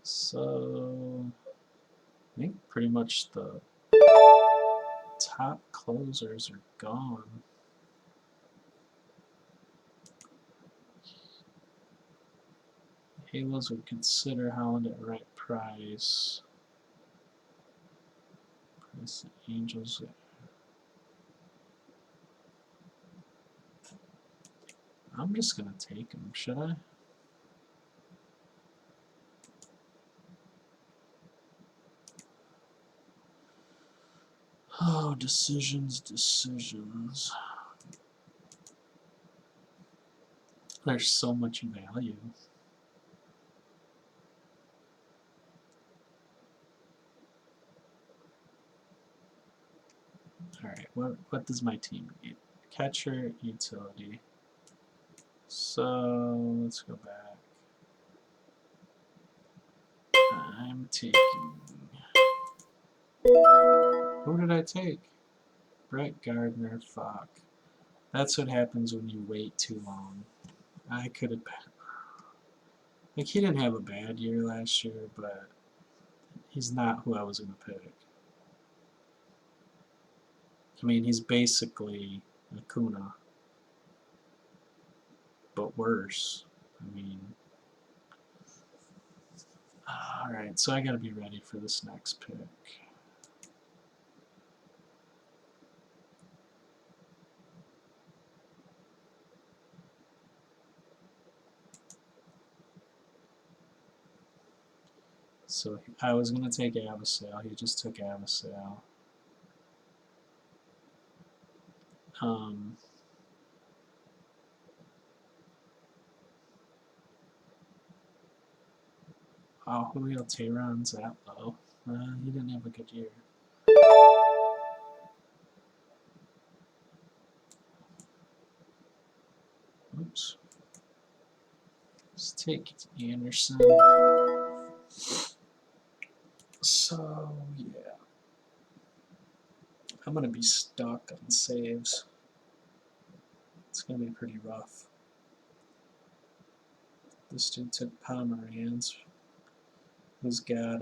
So I think pretty much the top closers are gone. Halos would consider Holland at right price. Price the Angels. I'm just gonna take him, should I? Oh, decisions. There's so much value. Alright, what does my team need? catcher, utility. So let's go back. I'm taking. Who did I take? Brett Gardner. Fuck. That's what happens when you wait too long. I could have. Like, he didn't have a bad year last year, but he's not who I was going to pick. I mean, he's basically Acuna, but worse. I mean, alright, so I gotta be ready for this next pick. So I was going to take Avasale. He just took Avasale. Julio Teheran's that low. He didn't have a good year. Oops. Let's take Anderson. So, yeah. I'm going to be stuck on saves. It's going to be pretty rough. This dude took Pomeranz, who's got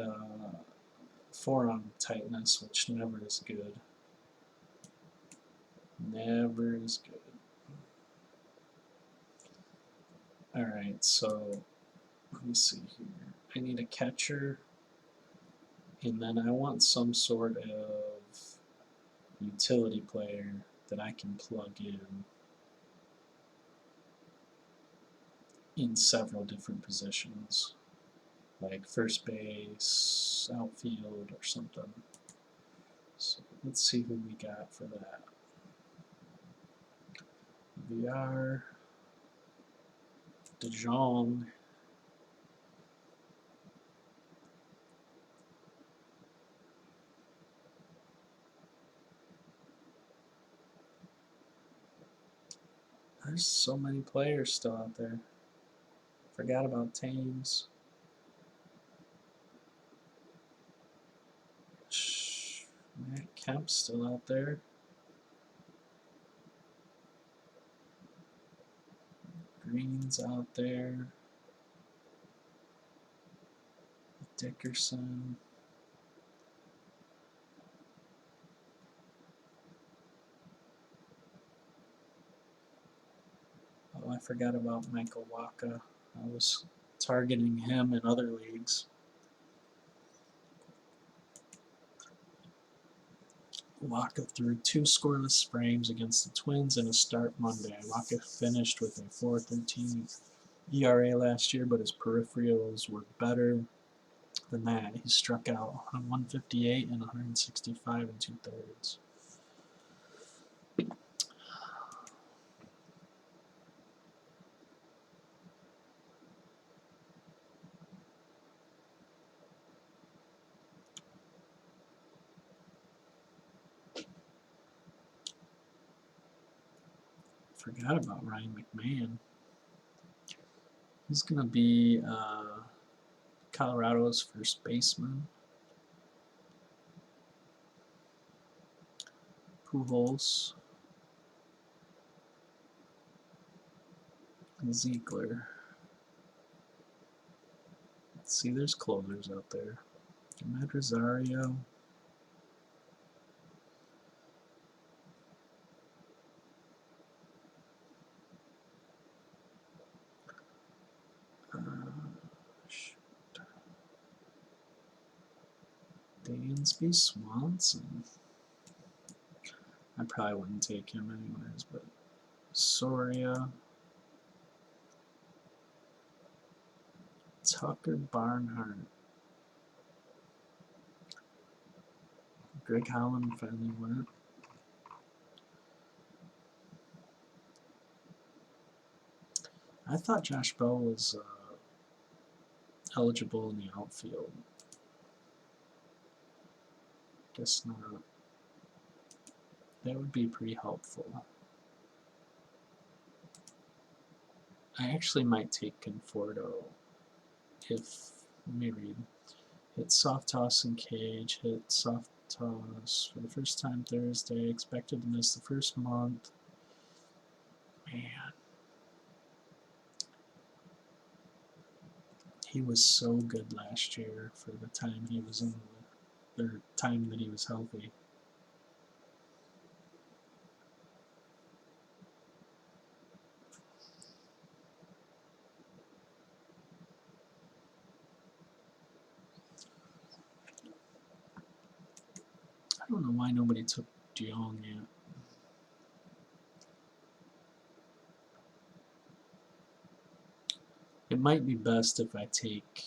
forearm tightness, which never is good. Never is good. Alright, so let me see here. I need a catcher, and then I want some sort of utility player that I can plug in several different positions, like first base, outfield, or something. So let's see who we got for that. VR, DeJong. There's so many players still out there. Forgot about Thames. Matt Kemp's still out there. Green's out there. Dickerson. Oh, I forgot about Michael Wacha. I was targeting him in other leagues. Wacha threw 2 scoreless frames against the Twins in a start Monday. Wacha finished with a 4.13 ERA last year, but his peripherals were better than that. He struck out on 158 and 165 and 2/3. Forgot about Ryan McMahon. He's going to be Colorado's first baseman. Pujols. Ziegler. Let's see, there's closers out there. Ahmed Rosario. Dansby Swanson. I probably wouldn't take him anyways, but Soria. Tucker Barnhart. Greg Holland finally went. I thought Josh Bell was eligible in the outfield. Guess not. That would be pretty helpful. I actually might take Conforto if, let me read. Hit soft toss and cage, hit soft toss for the first time Thursday, expected to miss the first month. Man. He was so good last year for the time he was in the time that he was healthy. I don't know why nobody took DeYoung yet. It might be best if I take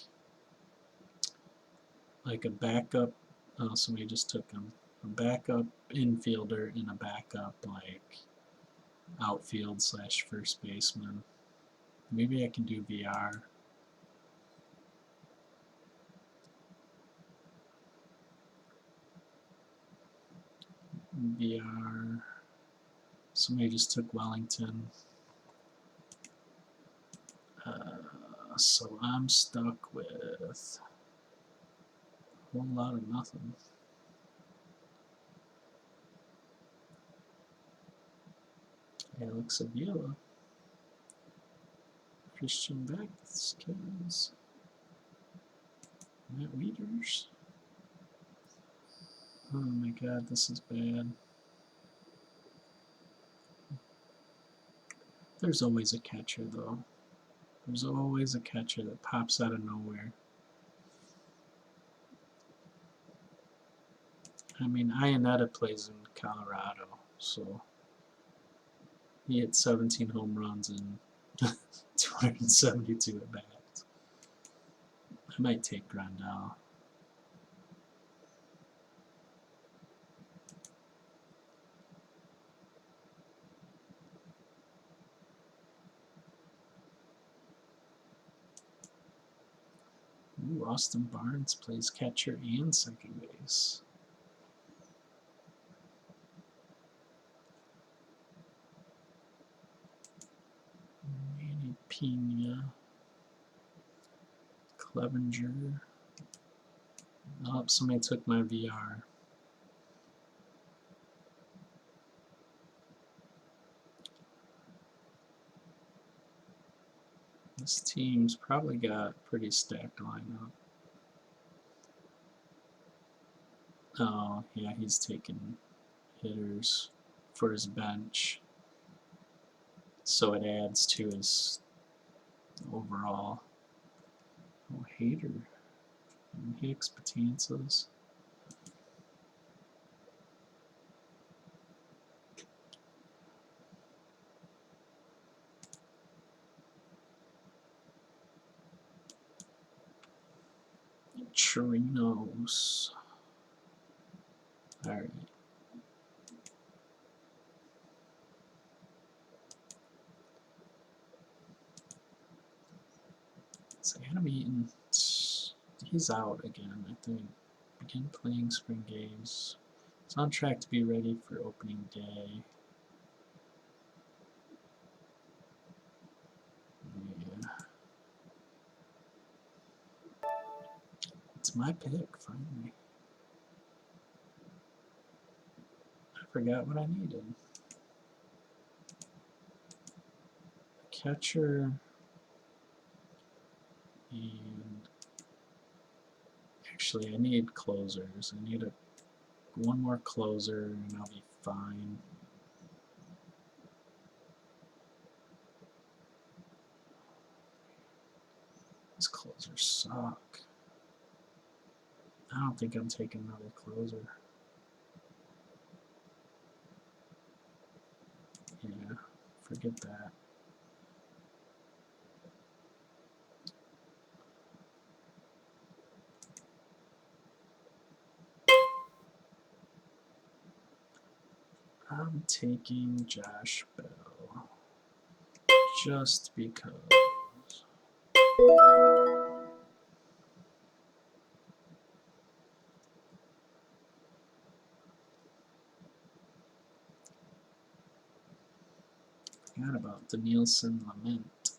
like a backup. Oh, somebody just took him. A backup infielder and a backup like outfield / first baseman. Maybe I can do VR. VR. Somebody just took Wellington. So I'm stuck with a whole lot of nothing. Alex Avila. Christian Vasquez. Matt Wieters. Oh my god, this is bad. There's always a catcher, though. There's always a catcher that pops out of nowhere. I mean, Iannetta plays in Colorado, so he hit 17 home runs and 272 at bats. I might take Grandal. Ooh, Austin Barnes plays catcher and second base. Manny Pena. Clevenger. Oh, somebody took my VR. This team's probably got a pretty stacked lineup. Oh, yeah, he's taking hitters for his bench. So it adds to his overall. Oh, Hater. Hicks, Patanzas. Chirinos. Alright. It's Adam Eaton. He's out again, I think. Begin playing spring games. It's on track to be ready for opening day. Yeah. It's my pick, finally. I forgot what I needed. Catcher and actually I need closers. I need one more closer and I'll be fine. These closers suck. I don't think I'm taking another closer. Yeah, forget that. I'm taking Josh Bell just because. Forgot about the Nielsen Lament.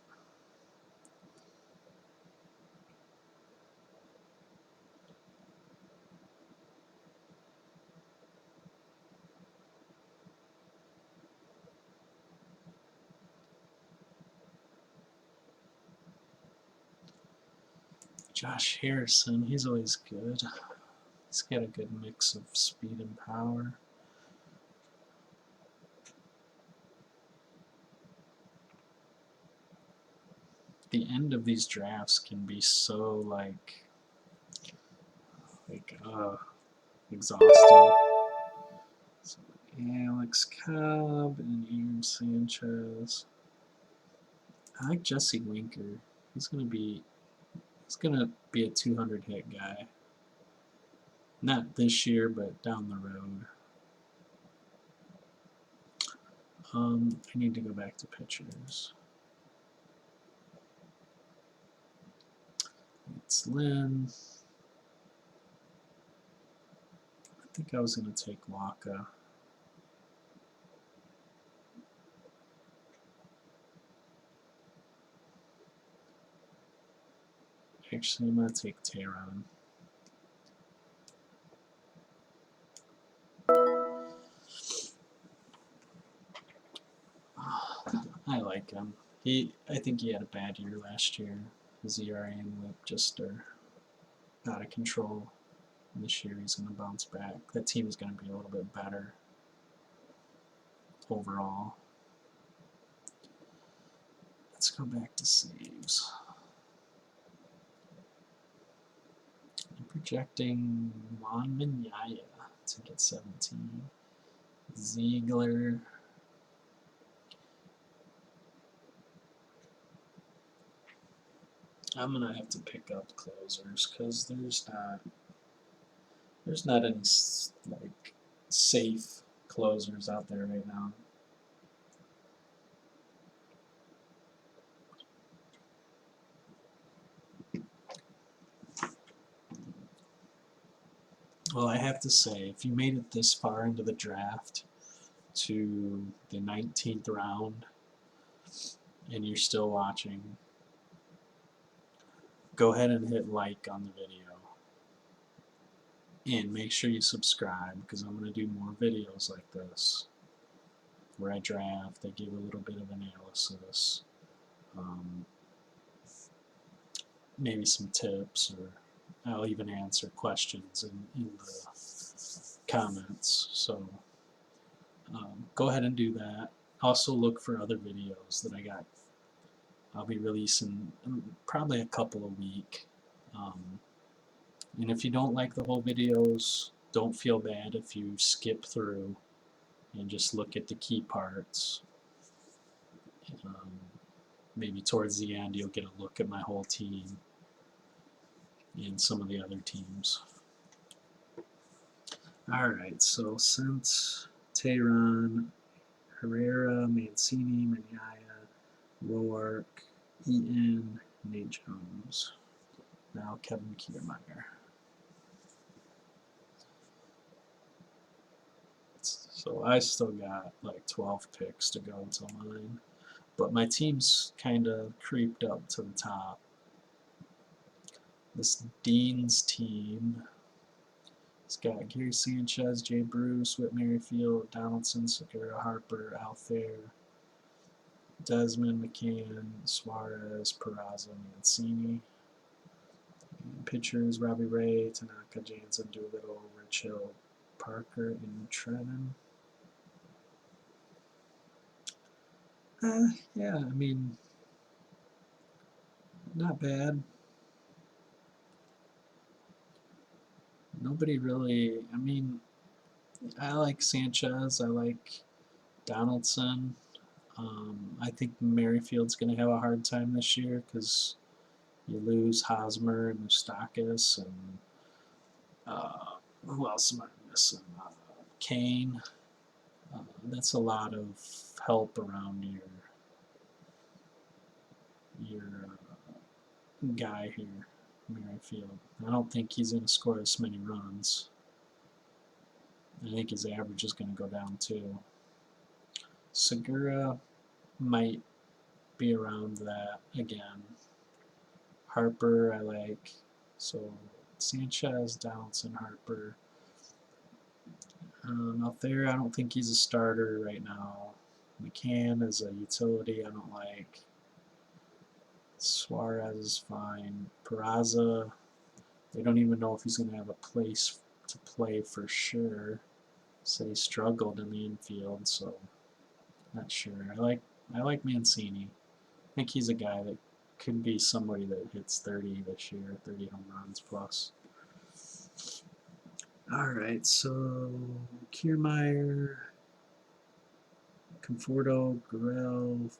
Josh Harrison, he's always good. He's got a good mix of speed and power. The end of these drafts can be so like exhausting. So Alex Cobb and Aaron Sanchez. I like Jesse Winker. He's gonna be a 200 hit guy. Not this year, but down the road. I need to go back to pictures. It's Lynn. I think I was going to take Waka. Actually, I'm going to take Tehran. I like him. I think he had a bad year last year. His ERA and WHIP just are out of control. And this year he's going to bounce back. That team is going to be a little bit better overall. Let's go back to saves. I'm projecting Juan Minaya to get 17. Ziegler. I'm gonna have to pick up closers because there's not any like safe closers out there right now. Well, I have to say, if you made it this far into the draft to the 19th round and you're still watching, go ahead and hit like on the video. And make sure you subscribe because I'm going to do more videos like this where I draft, I give a little bit of analysis, maybe some tips, or I'll even answer questions in the comments. So go ahead and do that. Also look for other videos that I got. I'll be releasing probably a couple a week. And if you don't like the whole videos, don't feel bad if you skip through and just look at the key parts. Maybe towards the end you'll get a look at my whole team and some of the other teams. Alright, so since Tehran, Herrera, Mancini, Manaya, Roark, Eaton, Nate Jones. Now Kevin Kiermaier. So I still got like 12 picks to go until mine. But my team's kind of creeped up to the top. This Dean's team, it's got Gary Sanchez, Jay Bruce, Whit Merrifield, Donaldson, Segura, Harper, Alfair, Desmond, McCann, Suarez, Peraza, Mancini. And pitchers, Robbie Ray, Tanaka, Jansen, Doolittle, Rich Hill, Parker, and Trennan. Yeah, I mean, not bad. Nobody really, I mean, I like Sanchez, I like Donaldson. I think Merrifield's going to have a hard time this year because you lose Hosmer and Moustakis and who else am I missing? Kane. That's a lot of help around your guy here, Merrifield. I don't think he's going to score as many runs. I think his average is going to go down too. Segura might be around that again. Harper I like. So Sanchez, Donaldson, Harper. Out there, I don't think he's a starter right now. McCann is a utility I don't like. Suarez is fine. Peraza, they don't even know if he's going to have a place to play for sure. Said he struggled in the infield, so not sure. I like Mancini. I think he's a guy that could be somebody that hits 30 this year, 30 home runs plus. Alright, so Kiermaier, Conforto, Gurriel,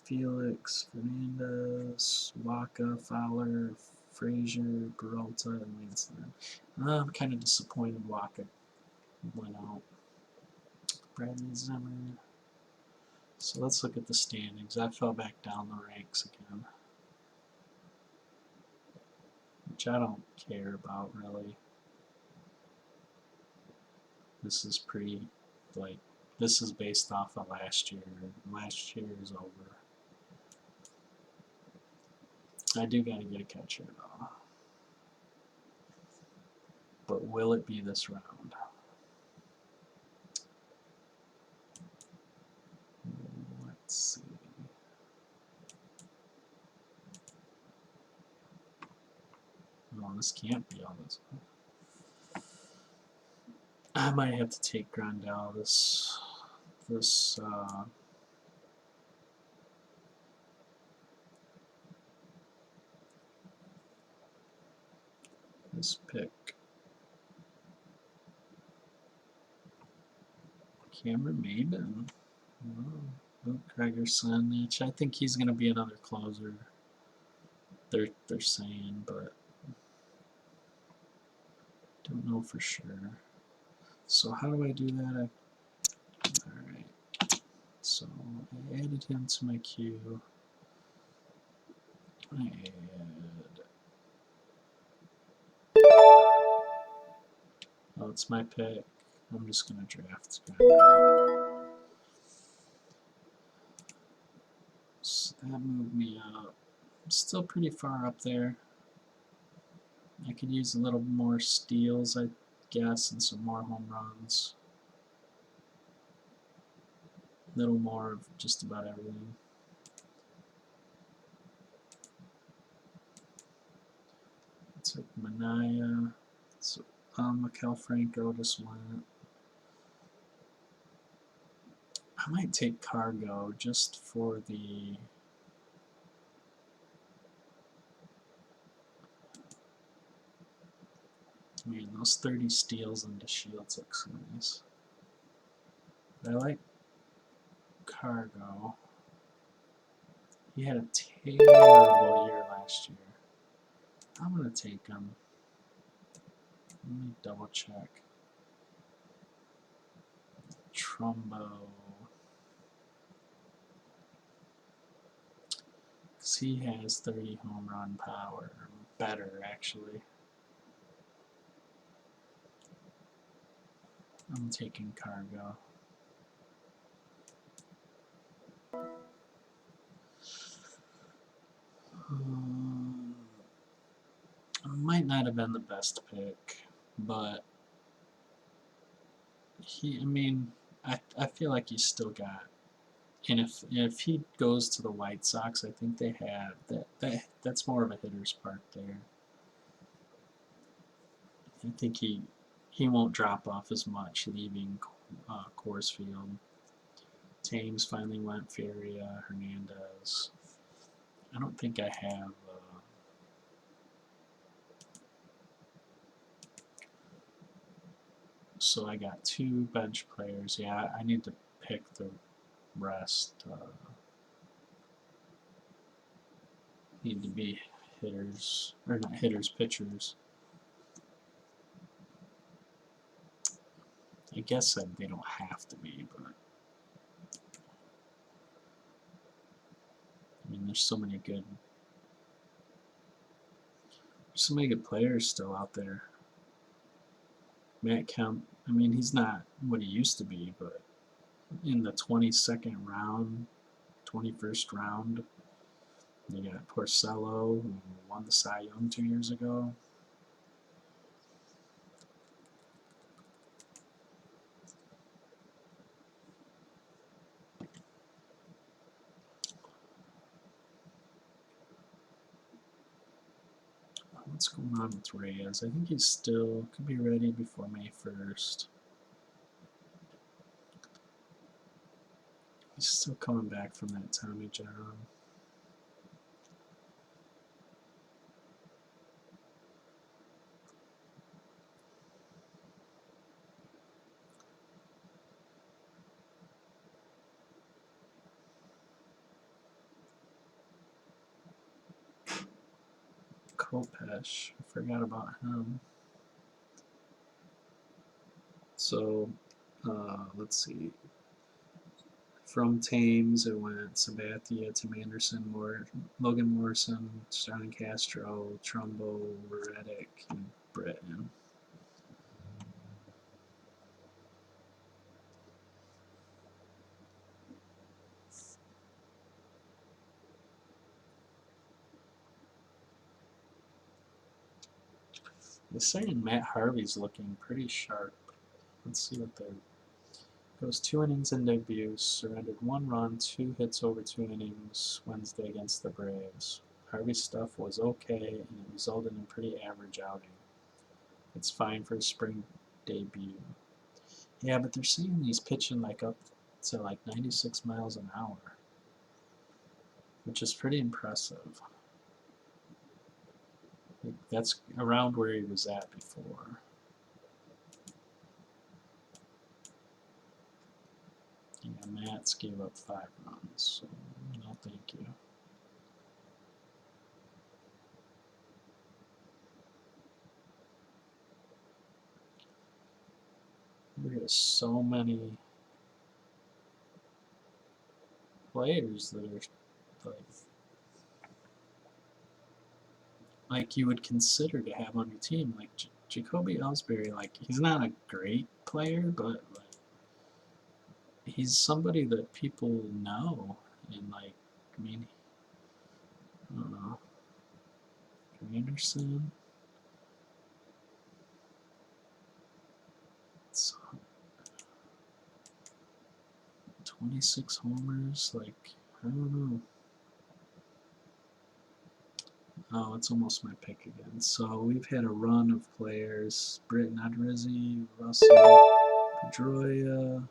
Felix, Fernandez, Waka, Fowler, Frazier, Peralta, and Winston. I'm kind of disappointed Waka went out. Bradley Zimmer. So let's look at the standings. I fell back down the ranks again, which I don't care about really. This is pretty, like, this is based off of last year. Last year is over. I do gotta get a catcher though. But will it be this round? Let's see. Oh, this can't be all this. I might have to take Grandal this pick. Cameron Maben. Oh, Luke Gregerson, which I think he's gonna be another closer. They're saying, but don't know for sure. So how do I do that? Alright. So I added him to my queue. I add. Oh, it's my pick. I'm just gonna draft. So that moved me up. I'm still pretty far up there. I could use a little more steals, I guess, and some more home runs. A little more of just about everything. It's like Mania. So, Mikel Franco just went. I might take Cargo just for the. I mean, those 30 steals into Shields look so nice. But I like Cargo. He had a terrible year last year. I'm going to take him. Let me double check. Trumbo. Because he has 30 home run power. Better, actually. I'm taking Cargo. Might not have been the best pick, but I mean, I feel like he's still got. And if he goes to the White Sox, I think they have that's more of a hitter's park there. I think he won't drop off as much leaving Coors Field. Thames finally went. Feria, Hernandez. I don't think I have. So I got 2 bench players. Yeah, I need to pick the rest. Need to be hitters, or not hitters, pitchers. I guess they don't have to be, but I mean, there's so many good players still out there. Matt Kemp, I mean, he's not what he used to be, but in the 22nd round, 21st round, you got Porcello, who won the Cy Young 2 years ago. What's going on with Reyes? I think he's still could be ready before May 1st. He's still coming back from that Tommy John. Kopesh, I forgot about him. So, let's see. From Thames, it went Sabathia, Tim Anderson, Logan Morrison, Starlin Castro, Trumbo, Reddick, and Britton. They're saying Matt Harvey's looking pretty sharp. Let's see what they're. Goes 2 innings in debut, surrendered 1 run, 2 hits over 2 innings Wednesday against the Braves. Harvey's stuff was okay, and it resulted in a pretty average outing. It's fine for a spring debut. Yeah, but they're saying he's pitching like up to like 96 miles an hour, which is pretty impressive. Like, that's around where he was at before. Yeah, Mats gave up 5 runs, so no thank you. There's so many players that are like you would consider to have on your team. Like Jacoby Ellsbury, like he's not a great player, but like he's somebody that people know, and like I mean, I don't know, Anderson. It's 26 homers, like I don't know. Oh, it's almost my pick again. So we've had a run of players: Britton Adrizzi, Russell, Pedroia.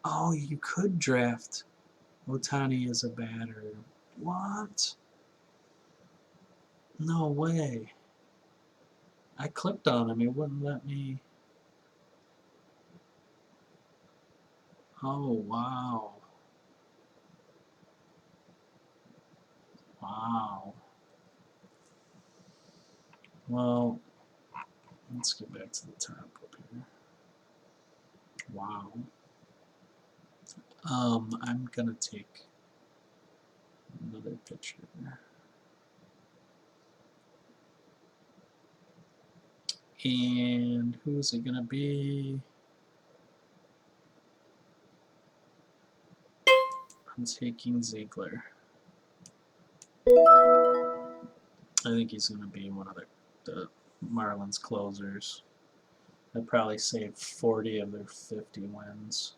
Oh, you could draft Otani as a batter. What? No way. I clicked on him. It wouldn't let me. Oh, wow. Wow. Well, let's get back to the top up here. Wow. I'm gonna take another picture. And who's it gonna be? I'm taking Ziegler. I think he's gonna be one of the Marlins closers. I'd probably save 40 of their 50 wins.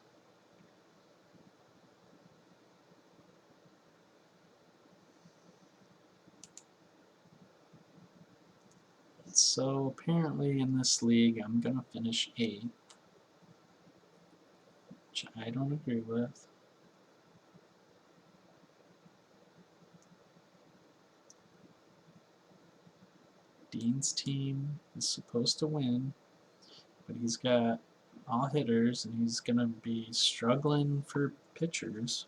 So apparently in this league, I'm going to finish 8th, which I don't agree with. Dean's team is supposed to win, but he's got all hitters, and he's going to be struggling for pitchers.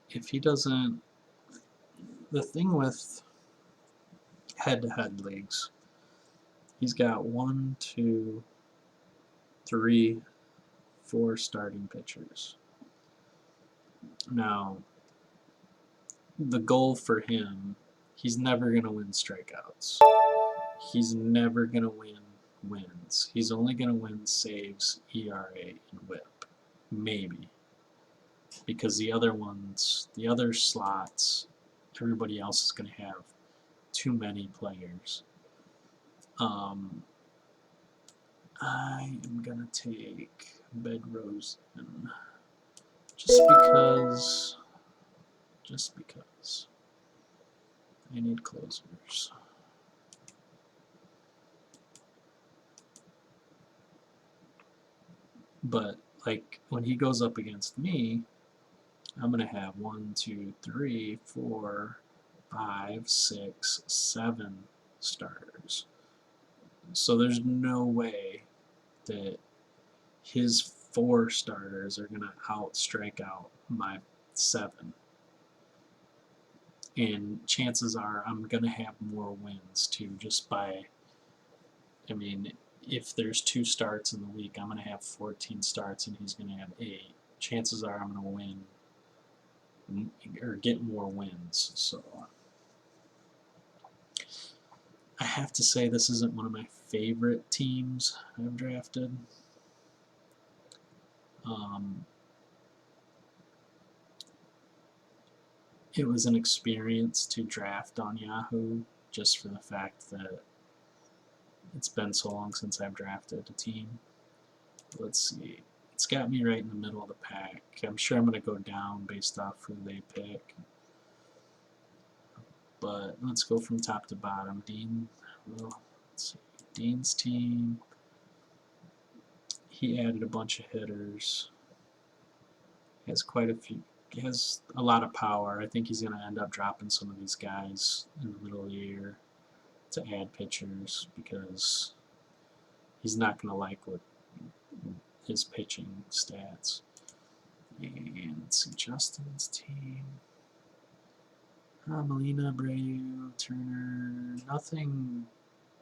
If he doesn't... The thing with head-to-head leagues, he's got 1, 2, 3, 4 starting pitchers. Now, the goal for him, he's never going to win strikeouts. He's never going to win wins. He's only going to win saves, ERA, and WHIP. Maybe. Because the other ones, the other slots, everybody else is going to have too many players. I am going to take Bedrosian. Just because. I need closers. But like when he goes up against me, I'm gonna have 1, 2, 3, 4, 5, 6, 7 starters. So there's no way that his 4 starters are gonna strike out my 7. And chances are I'm gonna have more wins too, just by, I mean, if there's 2 starts in the week, I'm gonna have 14 starts and he's gonna have 8. Chances are I'm gonna win or get more wins. So I have to say this isn't one of my favorite teams I've drafted. Um, it was an experience to draft on Yahoo just for the fact that it's been so long since I've drafted a team. Let's see. It's got me right in the middle of the pack. I'm sure I'm going to go down based off who they pick. But let's go from top to bottom. Well, let's see. Dean's team. He added a bunch of hitters. He has quite a few. He has a lot of power. I think he's going to end up dropping some of these guys in the middle of the year to add pitchers because he's not going to like what his pitching stats. And let's see, Justin's team. Molina, Abreu, Turner, nothing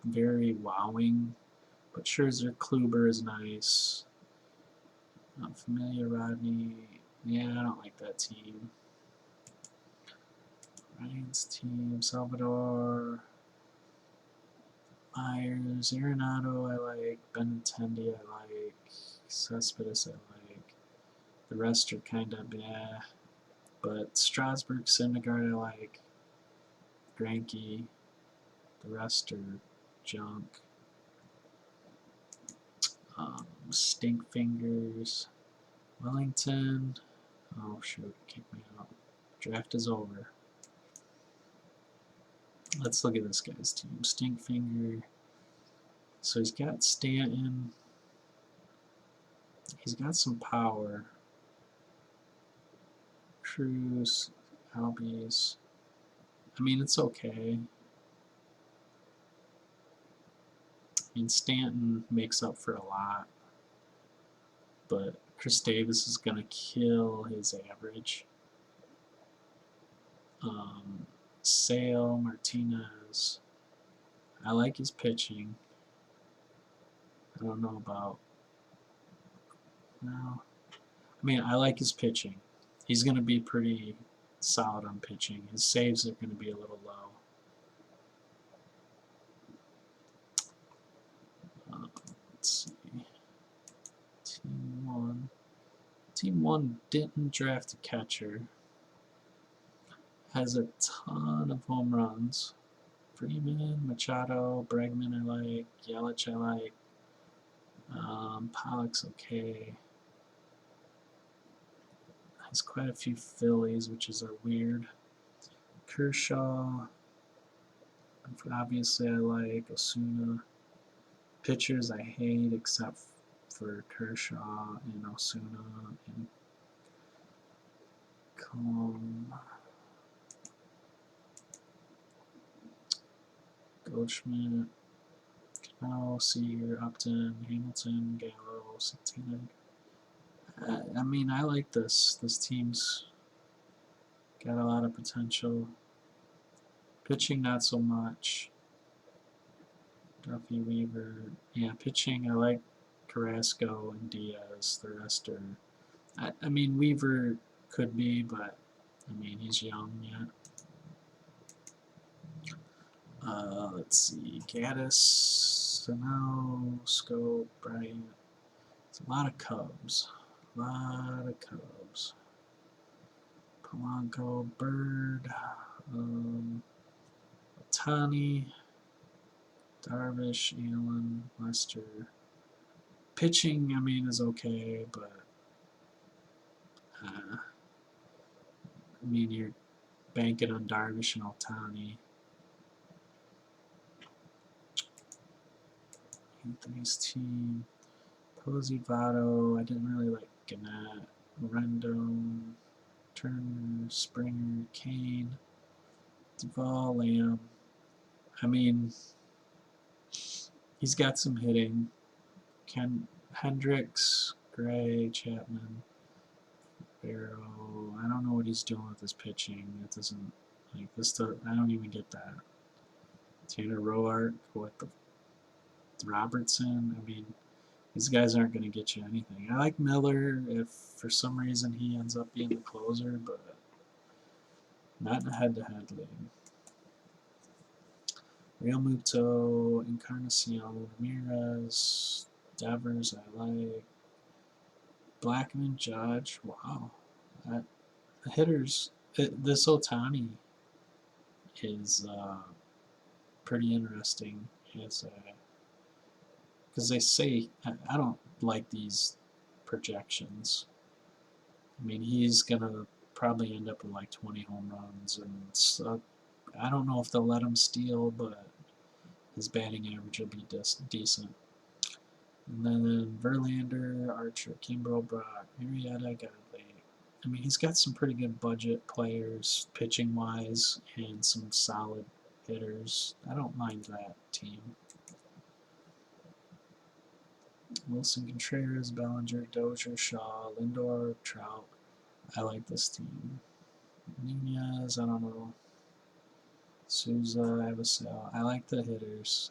very wowing, but Scherzer, Kluber is nice. Familia, Rodney, yeah, I don't like that team. Ryan's team, Salvador, Myers, Arenado I like, Benintendi I like, Cespedes I like. The rest are kind of blah, but Strasburg, Syndergaard I like, Greinke, the rest are junk. Stink fingers, Wellington. Oh shoot, kick me out. Draft is over. Let's look at this guy's team. Stinkfinger. So he's got Stanton. He's got some power. Cruz, Albies. I mean, it's okay. I mean, Stanton makes up for a lot. But Chris Davis is going to kill his average. Sale, Martinez. I like his pitching. I don't know about. No. I mean, I like his pitching. He's going to be pretty solid on pitching. His saves are going to be a little low. Let's see. Team 1. Team 1 didn't draft a catcher. Has a ton of home runs. Freeman, Machado, Bregman I like, Yelich I like, Pollock's okay. Has quite a few Phillies, which is weird. Kershaw, obviously I like. Osuna. Pitchers I hate except for Kershaw and Osuna and Goldschmidt, Cano, Seager, Upton, Hamilton, Gallo, Santina. I mean, I like this. This team's got a lot of potential. Pitching, not so much. Duffy, Weaver. Yeah, pitching, I like Carrasco and Diaz. The rest are. I mean, Weaver could be, but I mean, he's young yet. Let's see. Gaddis, Sano, Scope, Bryant. It's a lot of Cubs. A lot of Cubs. Polanco, Bird, Otani, Darvish, Allen, Lester. Pitching, I mean, is okay, but I mean, you're banking on Darvish and Otani. Anthony's team. Posey, Votto. I didn't really like Gannett. Rendon. Turner, Springer, Kane. Duvall, Lamb. I mean, he's got some hitting. Hendricks, Gray, Chapman, Barrow. I don't know what he's doing with his pitching. It doesn't like this. I don't even get that. Tanner Roark, what the Robertson. I mean, these guys aren't going to get you anything. I like Miller if for some reason he ends up being the closer, but not in a head-to-head league. Real Muto, Encarnacion, Ramirez, Devers, I like. Blackman, Judge, wow. The hitters, this Otani is pretty interesting. Because they say, I don't like these projections. I mean, he's going to probably end up with like 20 home runs. And I don't know if they'll let him steal, but his batting average will be decent. And then Verlander, Archer, Kimbrel, Brock, Marietta, Godley. I mean, he's got some pretty good budget players, pitching-wise, and some solid hitters. I don't mind that team. Wilson, Contreras, Bellinger, Dozier, Shaw, Lindor, Trout. I like this team. Nunez, I don't know. Souza, Avasel. I like the hitters.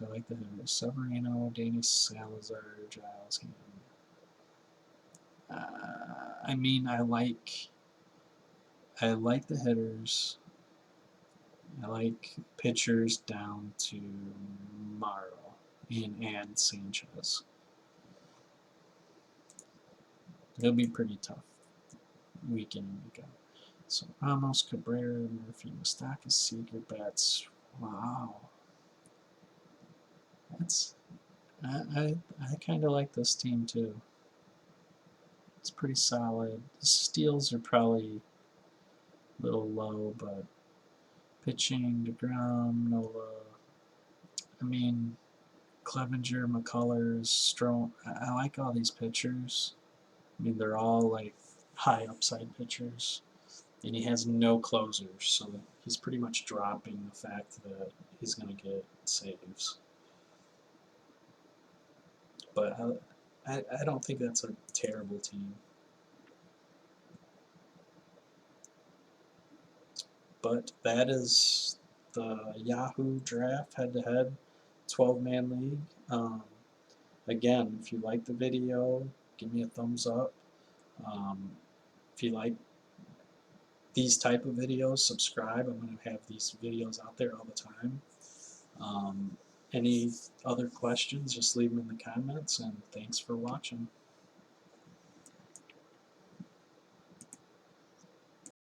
Severino, Danny Salazar, Giles Hammond. I mean, I like the hitters. I like pitchers down to Morrow and Sanchez. It'll be pretty tough week in and week out. So Ramos, Cabrera, Murphy, Moustakas, Seager, Betts. Wow. I kind of like this team too. It's pretty solid. The steals are probably a little low, but pitching, DeGrom, Nola. I mean, Clevenger, McCullers, Strome. I like all these pitchers. I mean, they're all like high upside pitchers. And he has no closers, so he's pretty much dropping the fact that he's going to get saves. But I don't think that's a terrible team. But that is the Yahoo draft head-to-head 12-man league. Again, if you like the video, give me a thumbs up. If you like these type of videos, subscribe. I'm going to have these videos out there all the time. Any other questions, just leave them in the comments, and thanks for watching.